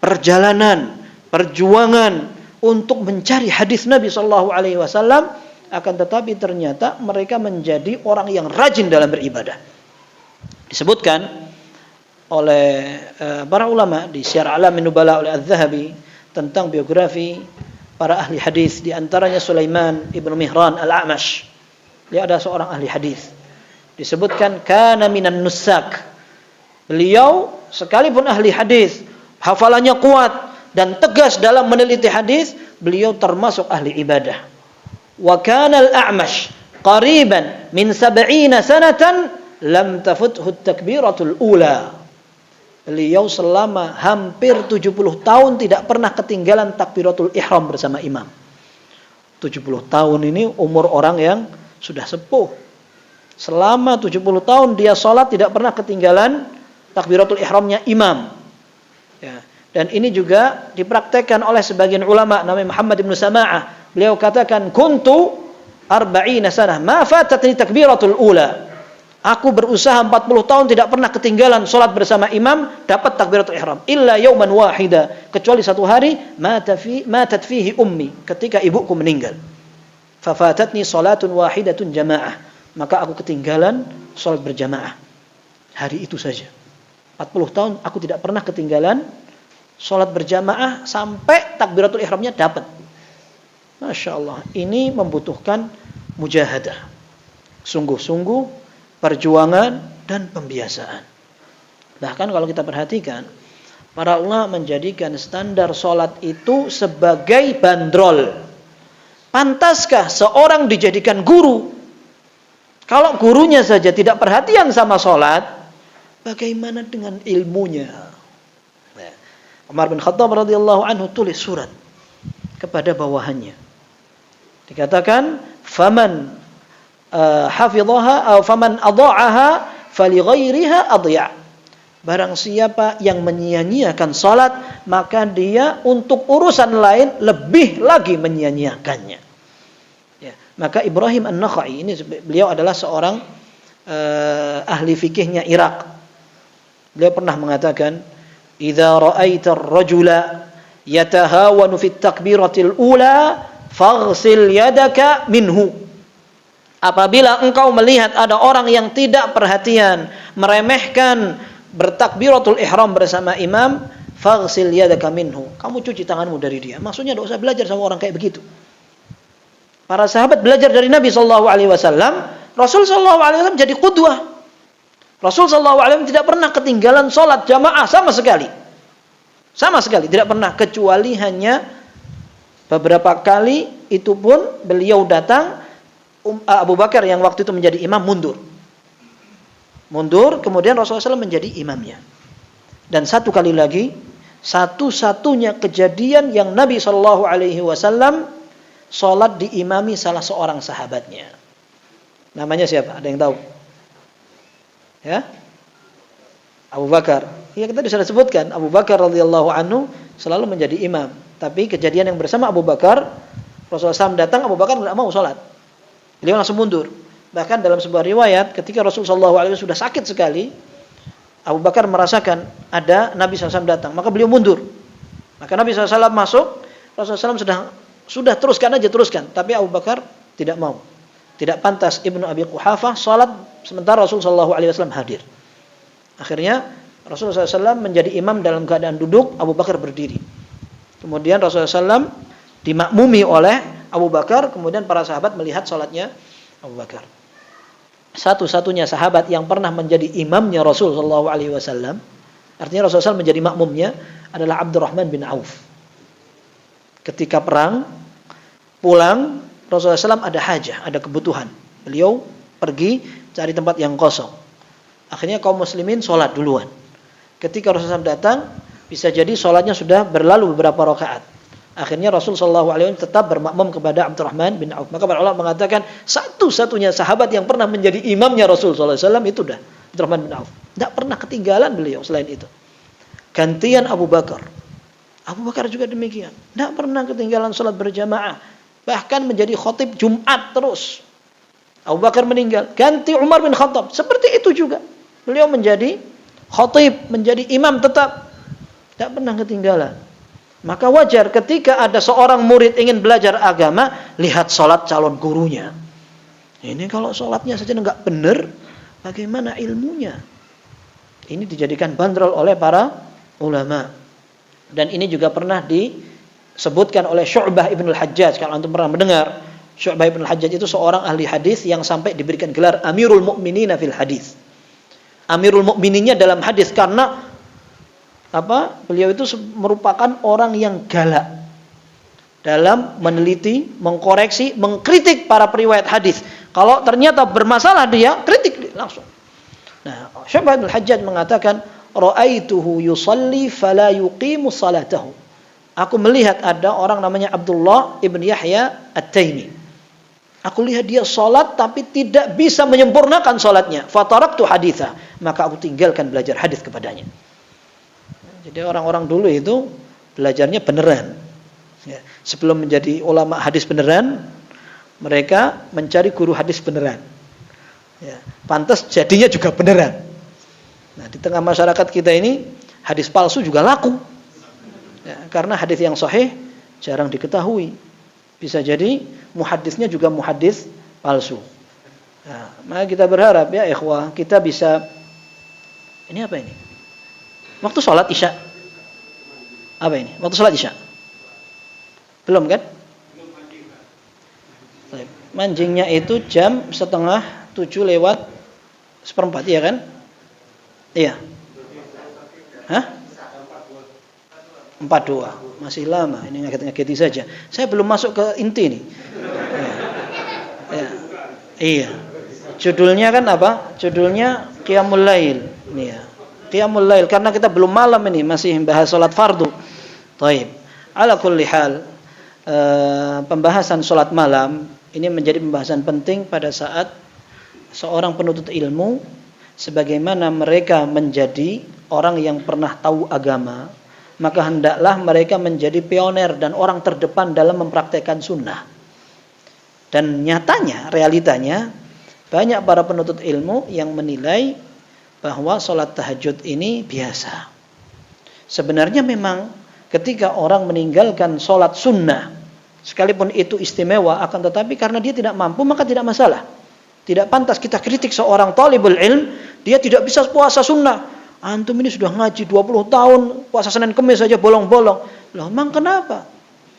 perjalanan, perjuangan untuk mencari hadis Nabi Shallallahu Alaihi Wasallam. Akan tetapi ternyata mereka menjadi orang yang rajin dalam beribadah. Disebutkan oleh para ulama di Syiar A'lamin Nubala oleh Az-Zahabi tentang biografi para ahli hadis, di antaranya Sulaiman ibnu Mihran Al-A'mash. Dia ada seorang ahli hadis. Disebutkan kana minan nusak. Beliau sekalipun ahli hadis, hafalannya kuat dan tegas dalam meneliti hadis, beliau termasuk ahli ibadah. Wa kana Al-A'mash qariban min 70 sanatan lam tafuthu at-takbiratul ula. Beliau selama hampir 70 tahun tidak pernah ketinggalan takbiratul ihram bersama imam. 70 tahun ini umur orang yang sudah sepuh. Selama 70 tahun dia sholat tidak pernah ketinggalan takbiratul ihramnya imam. Ya. Dan ini juga dipraktekkan oleh sebagian ulama, namanya Muhammad ibn Sama'ah. Beliau katakan, kuntu 40 sanah, ma fatatni takbiratul ula. Aku berusaha 40 tahun tidak pernah ketinggalan salat bersama imam, dapat takbiratul ihram. Illa yauman wahida, kecuali satu hari matat fihi ummi, ketika ibuku meninggal. Fafatatni salatun wahidatun jamaah, maka aku ketinggalan salat berjamaah. Hari itu saja. 40 tahun aku tidak pernah ketinggalan salat berjamaah sampai takbiratul ihramnya dapat. Masya Allah, ini membutuhkan mujahadah, sungguh-sungguh, perjuangan dan pembiasaan. Bahkan kalau kita perhatikan, para ulama menjadikan standar salat itu sebagai bandrol. Pantaskah seorang dijadikan guru? Kalau gurunya saja tidak perhatian sama salat, bagaimana dengan ilmunya? Umar bin Khattab radhiyallahu anhu tulis surat kepada bawahannya. Dikatakan, "Faman hafidhaha atau faman adha'aha falighairiha adya'." Barang siapa yang menyia-nyiakan salat, maka dia untuk urusan lain lebih lagi menyia-nyiakannya. Ya, maka Ibrahim An-Nakhai ini, beliau adalah seorang ahli fikihnya Irak. Beliau pernah mengatakan, "Idza ra'aita ar-rajula yatahawanu fit takbiratil ula faghsil yadaka minhu." Apabila engkau melihat ada orang yang tidak perhatian, meremehkan bertakbiratul ihram bersama imam, faghsil yadaka minhu, kamu cuci tanganmu dari dia. Maksudnya tidak usah belajar sama orang kayak begitu. Para sahabat belajar dari Nabi sallallahu alaihi wasallam, Rasul sallallahu alaihi wasallam jadi qudwah. Rasul sallallahu alaihi wasallam tidak pernah ketinggalan salat jamaah sama sekali. Sama sekali tidak pernah, kecuali hanya beberapa kali, itu pun beliau datang, Abu Bakar yang waktu itu menjadi imam mundur, kemudian Rasulullah SAW menjadi imamnya. Dan satu kali lagi, satu-satunya kejadian yang Nabi SAW sholat diimami salah seorang sahabatnya. Namanya siapa? Ada yang tahu? Ya, Abu Bakar. Ya, kita sudah sebutkan, Abu Bakar radhiyallahu anhu selalu menjadi imam. Tapi kejadian yang bersama Abu Bakar, Rasulullah SAW datang, Abu Bakar tidak mau sholat. Beliau langsung mundur. Bahkan dalam sebuah riwayat, ketika Rasulullah SAW sudah sakit sekali, Abu Bakar merasakan ada Nabi SAW datang, maka beliau mundur. Maka Nabi SAW masuk, Rasulullah SAW sudah teruskan. Tapi Abu Bakar tidak mau. Tidak pantas Ibnu Abi Quhafah salat sementara Rasulullah SAW hadir. Akhirnya Rasulullah SAW menjadi imam dalam keadaan duduk, Abu Bakar berdiri. Kemudian Rasulullah SAW dimakmumi oleh Abu Bakar, kemudian para sahabat melihat salatnya Abu Bakar. Satu-satunya sahabat yang pernah menjadi imamnya Rasulullah SAW, artinya Rasulullah SAW menjadi makmumnya, adalah Abdurrahman bin Auf. Ketika perang, pulang, Rasulullah SAW ada hajah, ada kebutuhan. Beliau pergi cari tempat yang kosong. Akhirnya kaum muslimin sholat duluan. Ketika Rasulullah SAW datang, bisa jadi sholatnya sudah berlalu beberapa rakaat. Akhirnya Rasulullah SAW tetap bermakmum kepada Abdurrahman bin Auf. Maka para ulama mengatakan, satu-satunya sahabat yang pernah menjadi imamnya Rasulullah SAW itu dah Abdurrahman bin Auf. Tidak pernah ketinggalan beliau selain itu. Gantian Abu Bakar. Abu Bakar juga demikian. Tidak pernah ketinggalan sholat berjamaah. Bahkan menjadi khotib Jumat terus. Abu Bakar meninggal, ganti Umar bin Khattab. Seperti itu juga. Beliau menjadi khotib, menjadi imam tetap. Tidak pernah ketinggalan. Maka wajar ketika ada seorang murid ingin belajar agama, lihat sholat calon gurunya. Ini kalau sholatnya saja enggak benar, bagaimana ilmunya? Ini dijadikan bandrol oleh para ulama. Dan ini juga pernah disebutkan oleh Syu'bah ibn al-Hajjaj. Kalau antum pernah mendengar, Syu'bah ibn al-Hajjaj itu seorang ahli hadis yang sampai diberikan gelar Amirul Mukminina fil hadis. Amirul Mukmininnya dalam hadis karena beliau itu merupakan orang yang galak dalam meneliti, mengkoreksi, mengkritik para periwayat hadis. Kalau ternyata bermasalah dia kritik langsung. Nah, Syu'bah bin Al-Hajjaj mengatakan, "Ra'aituhu yusalli fala yuqimu salatahu." Aku melihat ada orang namanya Abdullah ibn Yahya At-Taimi. Aku lihat dia salat tapi tidak bisa menyempurnakan salatnya. Fataraktu haditha, maka aku tinggalkan belajar hadis kepadanya. Jadi orang-orang dulu itu belajarnya beneran. Ya, sebelum menjadi ulama hadis beneran, mereka mencari guru hadis beneran. Ya, pantas jadinya juga beneran. Nah, di tengah masyarakat kita ini hadis palsu juga laku. Ya, karena hadis yang sahih jarang diketahui. Bisa jadi muhaddisnya juga muhaddis palsu. Nah, maka kita berharap ya ikhwah, kita bisa. Ini apa ini? Waktu sholat Isya. Apa ini? Waktu sholat Isya. Belum kan? Mancingnya itu jam 6:30 lewat 1/4, iya kan? Iya. Hah? 42. Masih lama. Ini ngaget-ngageti saja. Saya belum masuk ke inti nih. Ya. Iya. Judulnya kan apa? Judulnya Qiyamul Lail. Iya. Qiyamul Lail karena kita belum malam ini, masih bahas salat fardu. Baik. Ala kulli hal, pembahasan salat malam ini menjadi pembahasan penting pada saat seorang penuntut ilmu, sebagaimana mereka menjadi orang yang pernah tahu agama, maka hendaklah mereka menjadi pioner dan orang terdepan dalam mempraktekkan sunnah. Dan nyatanya, realitanya, banyak para penuntut ilmu yang menilai bahwa sholat tahajud ini biasa. Sebenarnya memang ketika orang meninggalkan sholat sunnah, sekalipun itu istimewa, akan tetapi karena dia tidak mampu maka tidak masalah. Tidak pantas kita kritik seorang talibul ilm, dia tidak bisa puasa sunnah. Antum ini sudah ngaji 20 tahun, puasa Senin Kemis saja bolong-bolong. Loh, emang kenapa?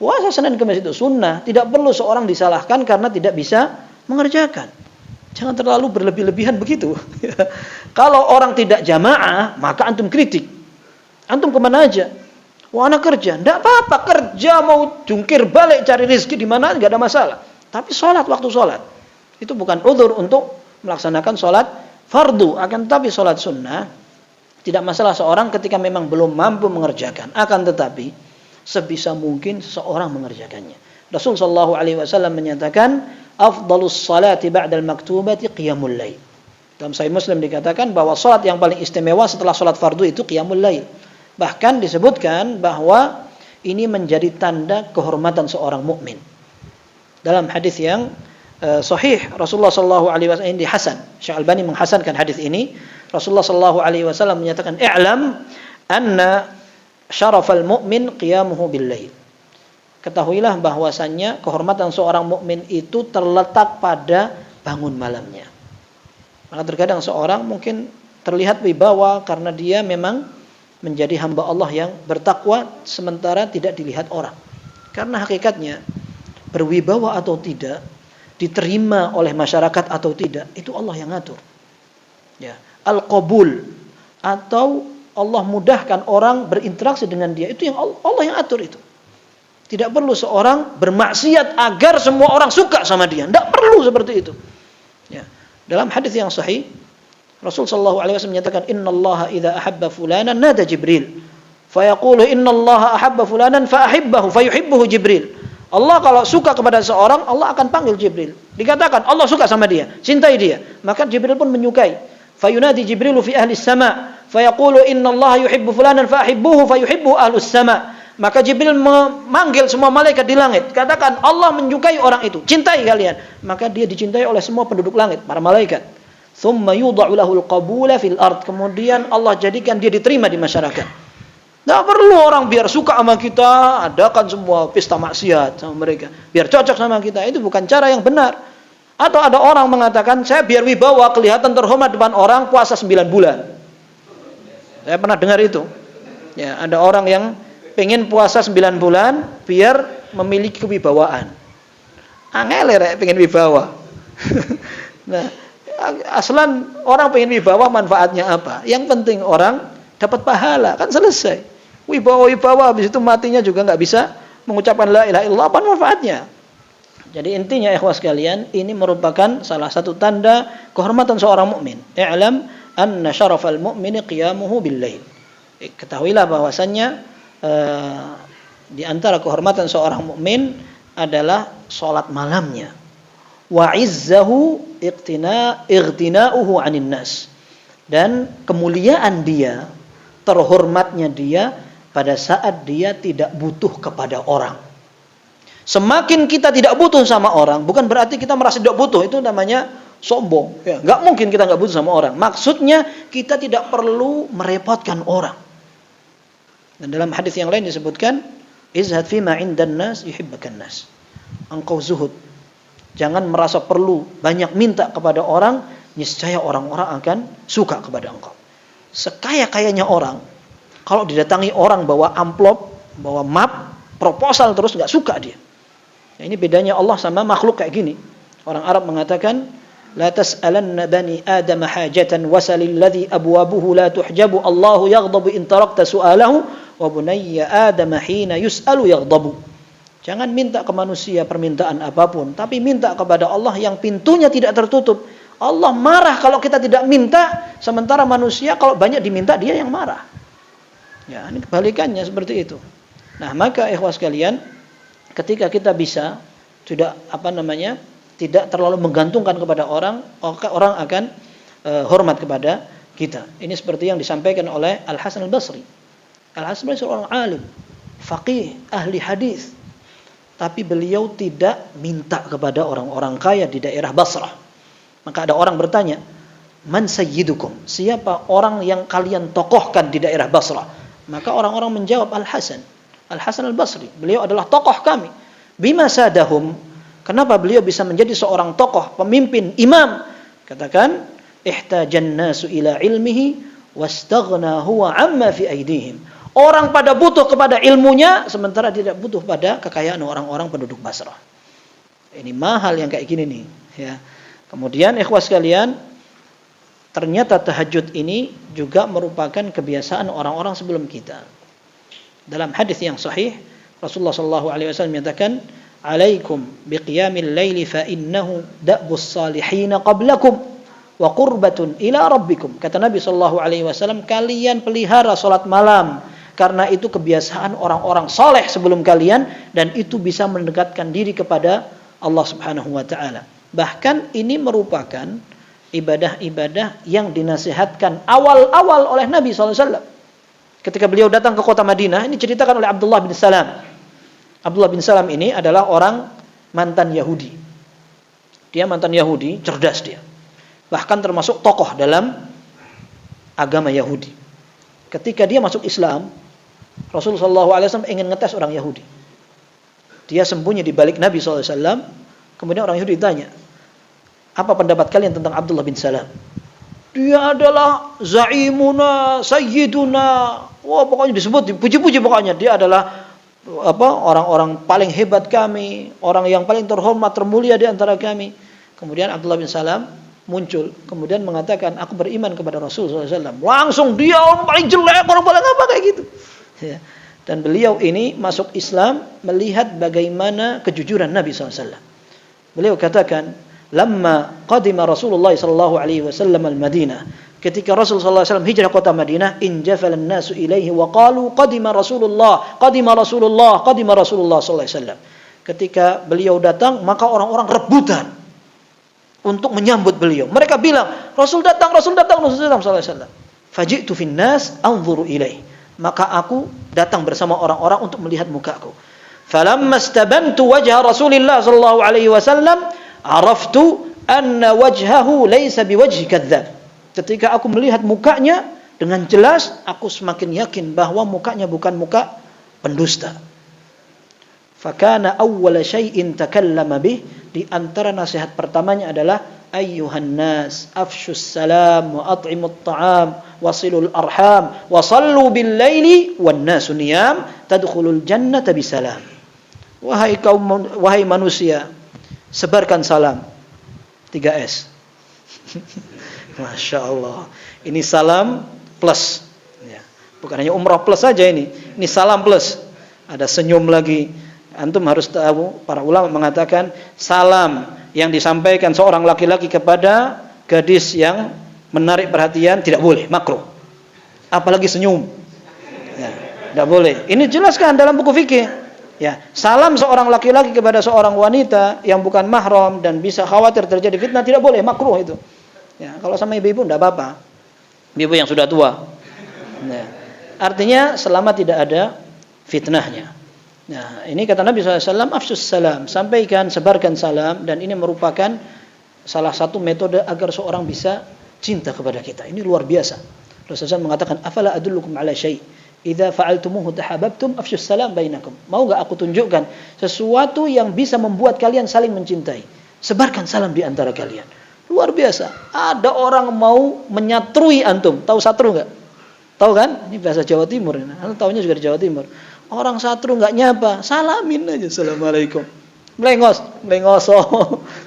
Puasa Senin Kemis itu sunnah, tidak perlu seorang disalahkan karena tidak bisa mengerjakan. Jangan terlalu berlebih-lebihan begitu. Kalau orang tidak jamaah, maka antum kritik. Antum kemana aja? Wah, anak kerja. Tidak apa-apa, kerja mau jungkir balik cari rezeki di mana, nggak ada masalah. Tapi sholat, waktu sholat itu bukan udzur untuk melaksanakan sholat fardu. Akan tetapi sholat sunnah tidak masalah seorang ketika memang belum mampu mengerjakan. Akan tetapi sebisa mungkin seorang mengerjakannya. Rasul sallallahu alaihi wasallam menyatakan, afdalus salati ba'dal maktubati qiyamul lail. Dalam Sahih Muslim dikatakan bahwa salat yang paling istimewa setelah salat fardu itu qiyamul lail. Bahkan disebutkan bahwa ini menjadi tanda kehormatan seorang mukmin. Dalam hadis yang sahih, Rasulullah sallallahu alaihi wasallam, ini hasan. Syekh Albani menghasankan hadis ini. Rasulullah sallallahu alaihi wasallam menyatakan, "I'lam anna syarafal mu'min qiyamuhu bil lail." Ketahuilah bahwasannya kehormatan seorang mukmin itu terletak pada bangun malamnya. Maka terkadang seorang mungkin terlihat wibawa karena dia memang menjadi hamba Allah yang bertakwa sementara tidak dilihat orang. Karena hakikatnya berwibawa atau tidak, diterima oleh masyarakat atau tidak, itu Allah yang ngatur. Ya, al-qabul atau Allah mudahkan orang berinteraksi dengan dia, itu yang Allah yang atur itu. Tidak perlu seorang bermaksiat agar semua orang suka sama dia. Tidak perlu seperti itu. Ya. Dalam hadis yang sahih, Rasul sallallahu alaihi wasallam menyatakan, "Innallaha idza ahabba fulanan nada Jibril, fayaqulu innallaha ahabba fulanan fa ahibbahu fayuhibbuhu Jibril." Allah kalau suka kepada seorang, Allah akan panggil Jibril. Dikatakan Allah suka sama dia, cintai dia, maka Jibril pun menyukai. Fayunadi Jibrilu fi ahli sama, fayaqulu innallaha yuhibbu fulanan fa ahibbuhu fayuhibbuhu ahlus sama. Maka Jibril memanggil semua malaikat di langit. Katakan Allah menyukai orang itu, cintai kalian. Maka dia dicintai oleh semua penduduk langit, para malaikat. Thumma yudha'u lahul qabula fil ard. Kemudian Allah jadikan dia diterima di masyarakat. Tidak perlu orang biar suka sama kita, adakan semua pesta maksiat sama mereka. Biar cocok sama kita. Itu bukan cara yang benar. Atau ada orang mengatakan, saya biar wibawa, kelihatan terhormat depan orang, puasa 9 bulan. Saya pernah dengar itu. Ya, ada orang yang pengen puasa 9 bulan biar memiliki kewibawaan. Angel ya pengen wibawa. Nah, aslan orang pengen wibawa manfaatnya apa? Yang penting orang dapat pahala, kan selesai. Wibawa habis itu matinya juga nggak bisa mengucapkan la ilaha illallah, apa manfaatnya? Jadi intinya ikhwas sekalian, ini merupakan salah satu tanda kehormatan seorang mukmin. I'lam anna syarafal mu'mini qiyamuhu bil lail. Ketahuilah bahwasannya di antara kehormatan seorang mukmin adalah salat malamnya. Wa izzahu igtina'uhu 'anil nas. Dan kemuliaan dia, terhormatnya dia pada saat dia tidak butuh kepada orang. Semakin kita tidak butuh sama orang, bukan berarti kita merasa tidak butuh, itu namanya sombong. Ya, nggak mungkin kita nggak butuh sama orang. Maksudnya kita tidak perlu merepotkan orang. Dan dalam hadis yang lain disebutkan, izhad fima 'indan nas yuhibbukan nas. Engkau zuhud. Jangan merasa perlu banyak minta kepada orang, niscaya orang-orang akan suka kepada engkau. Sekaya-kayanya orang, kalau didatangi orang bawa amplop, bawa map, proposal terus nggak suka dia. Nah, ini bedanya Allah sama makhluk kayak gini. Orang Arab mengatakan, la tas'alanna bani Adam hajatan wasalil ladzi abwabuhu la tuhjabu Allahu yaghdabu in tarakta su'alahu wa bunayya Adam hina yus'alu yaghdabu. Jangan minta ke manusia permintaan apapun, tapi minta kepada Allah yang pintunya tidak tertutup. Allah marah kalau kita tidak minta, sementara manusia kalau banyak diminta dia yang marah. Ya, ini kebalikannya seperti itu. Nah, maka ikhwas sekalian, ketika kita bisa tidak terlalu menggantungkan kepada orang, orang akan hormat kepada kita. Ini seperti yang disampaikan oleh Al-Hasan Al-Basri. Al-Hasan Al-Basri seorang alim, faqih, ahli hadis. Tapi beliau tidak minta kepada orang-orang kaya di daerah Basrah. Maka ada orang bertanya, man sayyidukum? Siapa orang yang kalian tokohkan di daerah Basrah? Maka orang-orang menjawab Al-Hasan Al-Basri. Beliau adalah tokoh kami. Bima sadahum? Kenapa beliau bisa menjadi seorang tokoh, pemimpin, imam? Katakan, ihtajan nasu ila ilmihi wastaghna huwa amma fi aidihim. Orang pada butuh kepada ilmunya, sementara tidak butuh pada kekayaan orang-orang penduduk Basrah. Ini mahal yang kayak gini nih. Ya. Kemudian ikhwas sekalian, ternyata tahajud ini juga merupakan kebiasaan orang-orang sebelum kita. Dalam hadis yang sahih, Rasulullah SAW menyatakan, "Alaikum biqiyamil laili fa innahu da'bus salihin qablakum wa qurbatun ila rabbikum." Kata Nabi SAW, kalian pelihara salat malam, karena itu kebiasaan orang-orang saleh sebelum kalian, dan itu bisa mendekatkan diri kepada Allah Subhanahu wa taala. Bahkan ini merupakan ibadah-ibadah yang dinasihatkan awal-awal oleh Nabi SAW. Ketika beliau datang ke kota Madinah, ini ceritakan oleh Abdullah bin Salam. Abdullah bin Salam ini adalah orang mantan Yahudi. Dia mantan Yahudi, cerdas dia. Bahkan termasuk tokoh dalam agama Yahudi. Ketika dia masuk Islam, Rasulullah SAW ingin ngetes orang Yahudi. Dia sembunyi di balik Nabi SAW. Kemudian orang Yahudi ditanya, apa pendapat kalian tentang Abdullah bin Salam? Dia adalah zaimuna, sayyiduna. Wah, pokoknya disebut, dipuji-puji pokoknya. Dia adalah orang-orang paling hebat kami, orang yang paling terhormat, termulia di antara kami. Kemudian Abdullah bin Salam muncul, kemudian mengatakan, aku beriman kepada Rasulullah SAW. Langsung dia orang paling jelek, orang paling apa kayak gitu. Ya. Dan beliau ini masuk Islam melihat bagaimana kejujuran Nabi SAW. Beliau katakan, lamma qadima Rasulullah SAW al-Madinah, ketika Rasulullah SAW hijrah kota Madinah, injafalan nasu ilaihi wa qalu qadima Rasulullah SAW. Ketika beliau datang, maka orang-orang rebutan untuk menyambut beliau. Mereka bilang, Rasul datang SAW. Faji'tu fin nas anzuru ilaihi. Maka aku datang bersama orang-orang untuk melihat mukaku. Falamma istabantu wajha Rasulillah sallallahu alaihi wasallam, araftu anna wajhahu laysa biwajhi kadzdzab. Ketika aku melihat mukanya dengan jelas, aku semakin yakin bahwa mukanya bukan muka pendusta. Fakana awwala syai'in takallama bih, di antara nasihat pertamanya adalah ayyuhan nas afshus salam wa at'imut ta'am wasilul arham wa sallu bil laili wan nasu niyam tadkhulul jannata bisalam. Wahai manusia, sebarkan salam. 3S. Masya Allah. Ini salam plus. Ya. Bukan hanya umrah plus saja ini. Ini salam plus. Ada senyum lagi. Antum harus tahu, para ulama mengatakan salam yang disampaikan seorang laki-laki kepada gadis yang menarik perhatian tidak boleh, makruh. Apalagi senyum. Ya, tidak boleh. Ini jelaskan dalam buku fikih. Ya, salam seorang laki-laki kepada seorang wanita yang bukan mahram dan bisa khawatir terjadi fitnah tidak boleh, makruh itu. Ya, kalau sama ibu-ibu tidak apa-apa. Ibu yang sudah tua. Ya. Artinya selama tidak ada fitnahnya. Nah, ini kata Nabi SAW, afsus salam, sampaikan, sebarkan salam, dan ini merupakan salah satu metode agar seorang bisa cinta kepada kita. Ini luar biasa. Rasulullah SAW mengatakan, "Afala adullukum ala syai' idza fa'altumuhu tahabbtum afshus salam bainakum." Mau enggak aku tunjukkan sesuatu yang bisa membuat kalian saling mencintai? Sebarkan salam di antara kalian. Luar biasa. Ada orang mau menyatrui antum. Tahu satru enggak? Tahu kan? Ini bahasa Jawa Timur. Anda tahunya juga di Jawa Timur. Orang satru enggak nyapa, salamin aja, assalamualaikum. Melengoso,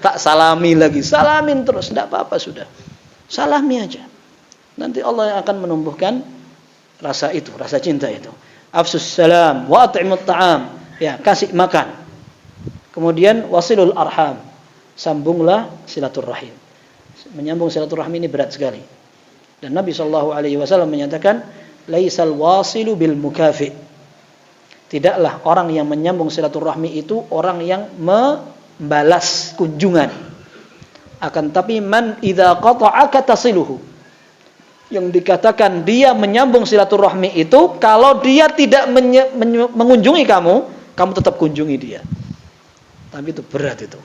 tak salami lagi, salamin terus, tidak apa-apa sudah, salami aja. Nanti Allah yang akan menumbuhkan rasa itu, rasa cinta itu. Afsus salam, wa at'imut ta'am, ya kasih makan. Kemudian wasilul arham, sambunglah silaturrahim. Menyambung silaturahim ini berat sekali. Dan Nabi SAW menyatakan, laisal wasilu bil mukafi. Tidaklah orang yang menyambung silaturahmi itu orang yang membalas kunjungan. Akan tapi man idza qata'aka tasiluhu. Yang dikatakan dia menyambung silaturahmi itu kalau dia tidak mengunjungi kamu, kamu tetap kunjungi dia. Tapi itu berat itu.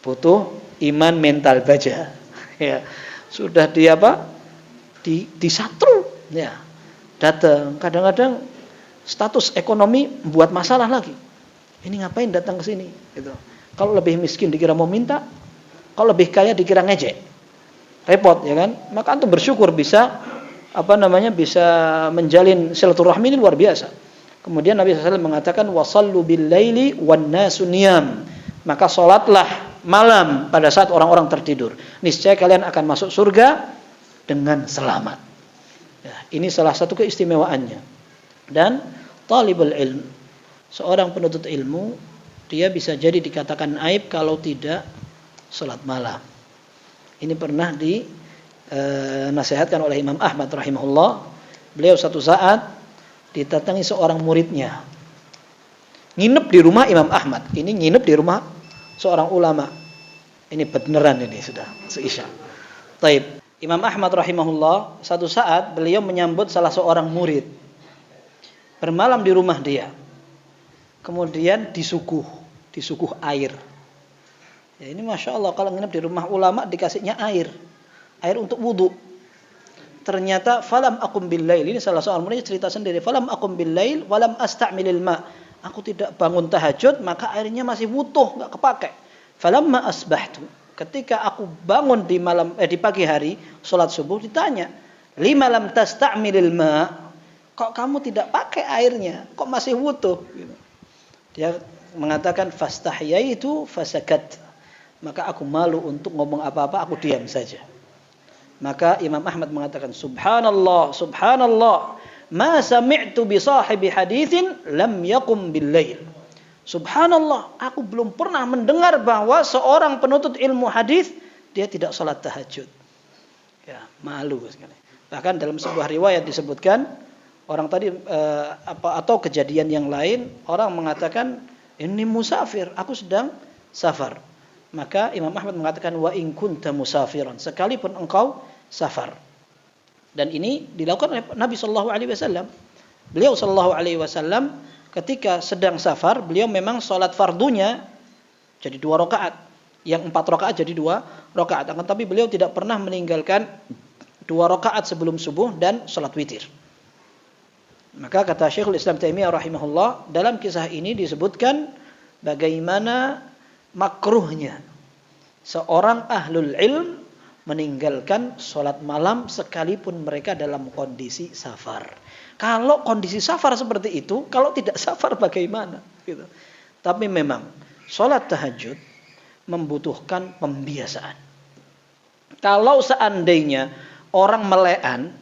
Butuh iman mental baja. Ya. Sudah dia apa? Disatru, ya. Datang, kadang-kadang status ekonomi buat masalah lagi. Ini ngapain datang ke sini? Gitu. Kalau lebih miskin dikira mau minta, kalau lebih kaya dikira ngejek. Repot, ya kan? Maka antum bersyukur bisa bisa menjalin silaturahmi ini luar biasa. Kemudian Nabi SAW mengatakan wasallu bil laili wan nasu niyam. Maka salatlah malam pada saat orang-orang tertidur. Niscaya kalian akan masuk surga dengan selamat. Ya, ini salah satu keistimewaannya. Dan talibul ilm, seorang penuntut ilmu, dia bisa jadi dikatakan aib kalau tidak salat malam. Ini pernah dinasihatkan oleh Imam Ahmad rahimahullah. Beliau satu saat didatangi seorang muridnya. Nginep di rumah Imam Ahmad. Ini nginep di rumah seorang ulama. Ini beneran ini sudah seisya. Taib. Imam Ahmad rahimahullah, satu saat beliau menyambut salah seorang murid. Bermalam di rumah dia. Kemudian disuguh air. Ya, ini Masya Allah, kalau nginep di rumah ulama dikasihnya air untuk wudu. Ternyata falam akum bil lail, ini salah seorang muridnya cerita sendiri, falam akum bil lail walam asta'milil ma. Aku tidak bangun tahajud, maka airnya masih utuh, enggak kepake. Falamma asbahtu, ketika aku bangun di pagi hari salat subuh, ditanya, lima lam tasta'milil ma? Kok kamu tidak pakai airnya? Kok masih wutuh? Dia mengatakan fastahyaitu fasakat. Maka aku malu untuk ngomong apa-apa, aku diam saja. Maka Imam Ahmad mengatakan subhanallah, subhanallah, ma sami'tu bi sahibi haditsin lam yaqum bil lail. Subhanallah, aku belum pernah mendengar bahwa seorang penuntut ilmu hadis dia tidak salat tahajud. Ya, malu sekali. Bahkan dalam sebuah riwayat disebutkan orang tadi atau kejadian yang lain, orang mengatakan ini musafir, aku sedang safar. Maka Imam Ahmad mengatakan wa in kunta musafiran, sekalipun engkau safar. Dan ini dilakukan oleh Nabi sallallahu alaihi wasallam. Beliau sallallahu alaihi wasallam ketika sedang safar, beliau memang salat fardunya jadi 2 rakaat, yang 4 rakaat jadi 2 rakaat. Akan tapi beliau tidak pernah meninggalkan 2 rakaat sebelum subuh dan salat witir. Maka kata Syekhul Islam Taimiyah rahimahullah, dalam kisah ini disebutkan bagaimana makruhnya seorang ahlul ilm meninggalkan sholat malam sekalipun mereka dalam kondisi safar. Kalau kondisi safar seperti itu, kalau tidak safar bagaimana? Gitu. Tapi memang sholat tahajud membutuhkan pembiasaan. Kalau seandainya orang melean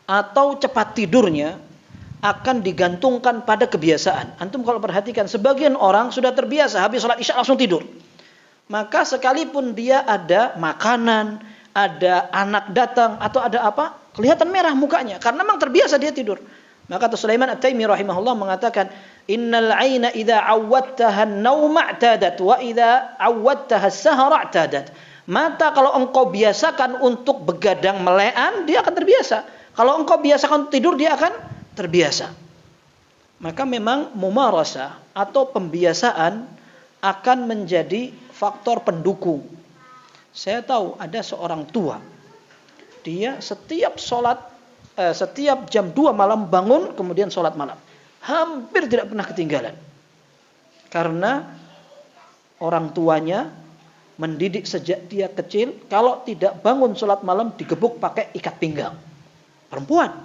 atau cepat tidurnya, akan digantungkan pada kebiasaan. Antum kalau perhatikan, sebagian orang sudah terbiasa habis sholat isya langsung tidur. Maka sekalipun dia ada makanan, ada anak datang atau ada apa, kelihatan merah mukanya karena memang terbiasa dia tidur. Maka Sulaiman At-Taimi rahimahullah mengatakan, innal aina idza awwadtaha an-nauma i'tadat wa idza awwadtaha as-sahara i'tadat. Mata kalau engkau biasakan untuk begadang melean, dia akan terbiasa. Kalau engkau biasakan tidur, dia akan terbiasa. Maka memang mumarasah atau pembiasaan akan menjadi faktor pendukung. Saya tahu ada seorang tua, dia setiap jam 2 malam bangun, kemudian sholat malam. Hampir tidak pernah ketinggalan. Karena orang tuanya mendidik sejak dia kecil, kalau tidak bangun sholat malam digebuk pakai ikat pinggang. Perempuan.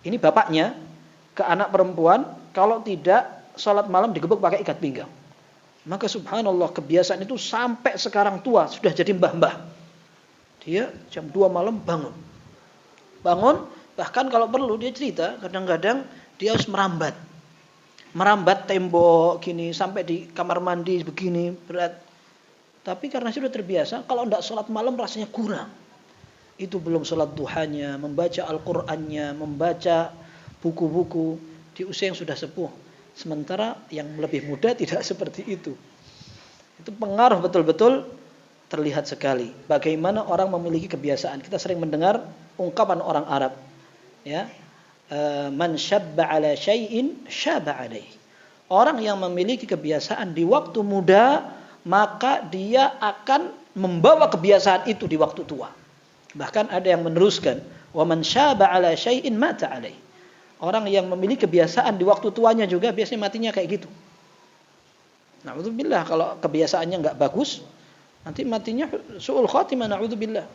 Ini bapaknya ke anak perempuan, kalau tidak sholat malam digebuk pakai ikat pinggang. Maka subhanallah, kebiasaan itu sampai sekarang tua, sudah jadi mbah-mbah. Dia jam 2 malam bangun. Bahkan kalau perlu dia cerita, kadang-kadang dia harus merambat tembok gini, sampai di kamar mandi begini, berat. Tapi karena sudah terbiasa, kalau tidak sholat malam rasanya kurang. Itu belum sholat duhanya, membaca Al-Qur'annya, membaca buku-buku di usia yang sudah sepuh. Sementara yang lebih muda tidak seperti itu. Itu pengaruh betul-betul terlihat sekali. Bagaimana orang memiliki kebiasaan. Kita sering mendengar ungkapan orang Arab. Ya, man syabba ala syai'in syaba alaih. Orang yang memiliki kebiasaan di waktu muda, maka dia akan membawa kebiasaan itu di waktu tua. Bahkan ada yang meneruskan, wa man syaba ala syai'in mata alaih. Orang yang memiliki kebiasaan di waktu tuanya juga biasanya matinya kayak gitu. Na'udzubillah, kalau kebiasaannya enggak bagus, nanti matinya su'ul khatimah, na'udzubillah.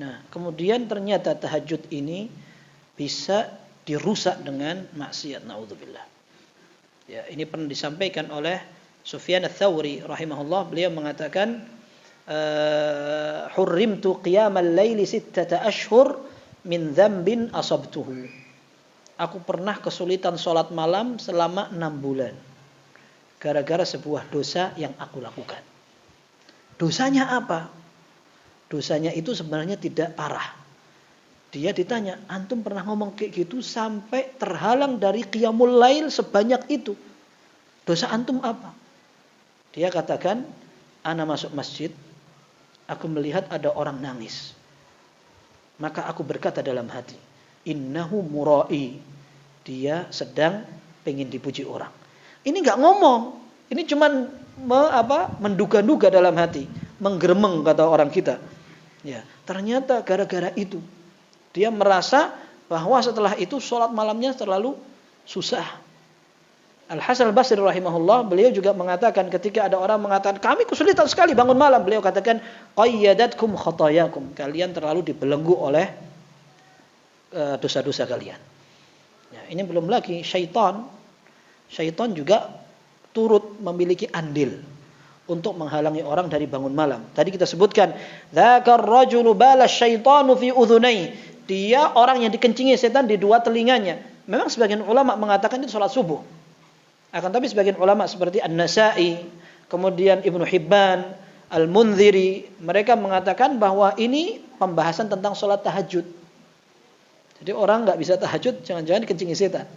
Nah, kemudian ternyata tahajud ini bisa dirusak dengan maksiat, na'udzubillah. Ya, ini pernah disampaikan oleh Sufyan ats-Tsauri rahimahullah. Beliau mengatakan, hurrimtu qiyamal laili 6 ashhur min dzambin asabtuhu. Aku pernah kesulitan sholat malam selama 6 bulan. Gara-gara sebuah dosa yang aku lakukan. Dosanya apa? Dosanya itu sebenarnya tidak parah. Dia ditanya, antum pernah ngomong kayak gitu sampai terhalang dari qiyamul lail sebanyak itu. Dosa antum apa? Dia katakan, ana masuk masjid, aku melihat ada orang nangis. Maka aku berkata dalam hati, innahu murai, dia sedang pengen dipuji orang. Ini enggak ngomong, ini cuman menduga-duga dalam hati, menggeremeng kata orang kita. Ya, ternyata gara-gara itu dia merasa bahwa setelah itu sholat malamnya terlalu susah. Al-Hasan Al-Basri rahimahullah, beliau juga mengatakan ketika ada orang mengatakan kami kesulitan sekali bangun malam, beliau katakan qayyadatkum khatayakum, kalian terlalu dibelenggu oleh dosa-dosa kalian. Ya, ini belum lagi syaitan juga turut memiliki andil untuk menghalangi orang dari bangun malam. Tadi kita sebutkan, dzakar rajulu bala syaitanu fi udhunai. Dia orang yang dikencingi setan di 2 telinganya. Memang sebagian ulama mengatakan itu salat subuh. Akan tapi sebagian ulama seperti An-Nasa'i, kemudian Ibnu Hibban, Al-Munziri, mereka mengatakan bahwa ini pembahasan tentang salat tahajud. Jadi orang enggak bisa tahajud, jangan-jangan dikencingi setan.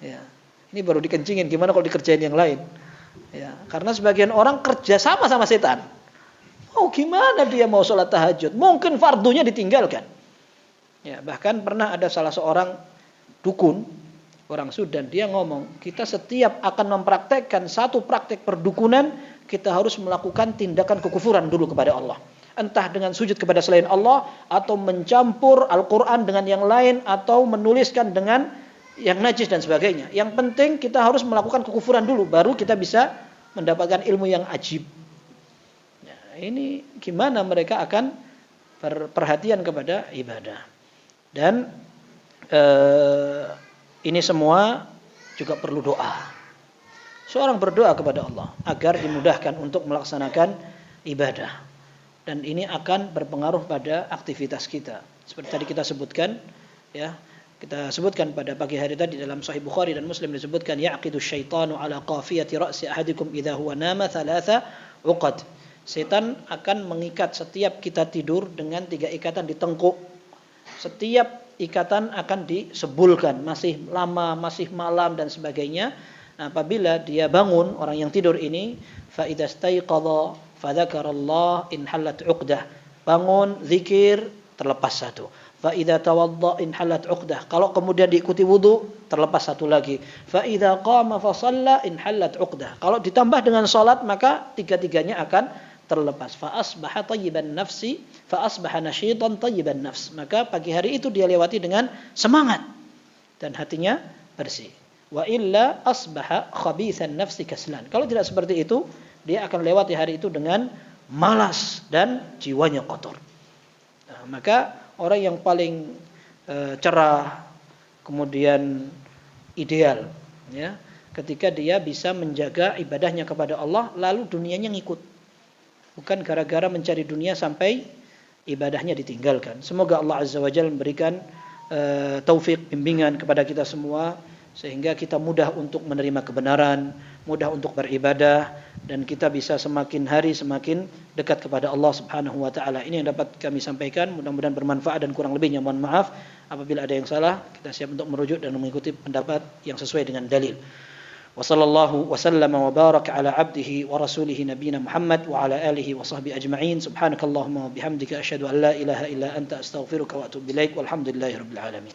Ya. Ini baru dikencingin, gimana kalau dikerjain yang lain? Ya, karena sebagian orang kerja sama setan. Oh, gimana dia mau sholat tahajud? Mungkin fardunya ditinggalkan. Ya, bahkan pernah ada salah seorang dukun, orang Sudan, dia ngomong, kita setiap akan mempraktekkan satu praktek perdukunan, kita harus melakukan tindakan kekufuran dulu kepada Allah. Entah dengan sujud kepada selain Allah, atau mencampur Al-Quran dengan yang lain, atau menuliskan dengan yang najis dan sebagainya. Yang penting kita harus melakukan kekufuran dulu, baru kita bisa mendapatkan ilmu yang ajib. Nah, ini gimana mereka akan perhatian kepada ibadah. Dan ini semua juga perlu doa. Seorang berdoa kepada Allah agar dimudahkan untuk melaksanakan ibadah. Dan ini akan berpengaruh pada aktivitas kita. Seperti tadi kita sebutkan, ya. Kita sebutkan pada pagi hari tadi dalam Sahih Bukhari dan Muslim disebutkan, yaqidu syaitanu ala qafiyati ra'si ahadikum idza huwa nama 3 uqad. Setan akan mengikat setiap kita tidur dengan 3 ikatan di tengkuk. Setiap ikatan akan disebulkan, masih lama, masih malam dan sebagainya. Nah, apabila dia bangun, orang yang tidur ini, fa idza staiqadha fa dzakarallah in halat 'uqdah. Bangun, zikir, terlepas satu. Fa idza tawadda in halat 'uqdah. Kalau kemudian diikuti wudu, terlepas satu lagi. Fa idza qama fa shalla in halat 'uqdah. Kalau ditambah dengan salat, maka 3-3-nya akan terlepas. Fa asbaha thayyiban nafsi, fa asbaha nasyidan thayyiban nafs. Maka pagi hari itu dia lewati dengan semangat dan hatinya bersih. Wa illa asbaha khabithan nafsi kaslan. Kalau tidak seperti itu, dia akan lewati hari itu dengan malas dan jiwanya kotor. Nah, maka orang yang paling cerah, kemudian ideal, ya, ketika dia bisa menjaga ibadahnya kepada Allah, lalu dunianya ngikut. Bukan gara-gara mencari dunia sampai ibadahnya ditinggalkan. Semoga Allah Azza wa Jalla memberikan taufik, bimbingan kepada kita semua, sehingga kita mudah untuk menerima kebenaran, mudah untuk beribadah, dan kita bisa semakin hari semakin dekat kepada Allah Subhanahu wa taala. Ini yang dapat kami sampaikan, mudah-mudahan bermanfaat, dan kurang lebihnya mohon maaf apabila ada yang salah. Kita siap untuk merujuk dan mengikuti pendapat yang sesuai dengan dalil. Wa sallallahu wa sallama wa baraka ala abdihi wa rasulihi nabiyina Muhammad wa ala alihi wa sahbihi ajma'in. Subhanakallahumma wa bihamdika asyhadu an la ilaha illa anta astaghfiruka wa atubu ilaik. Walhamdulillahirabbil alamin.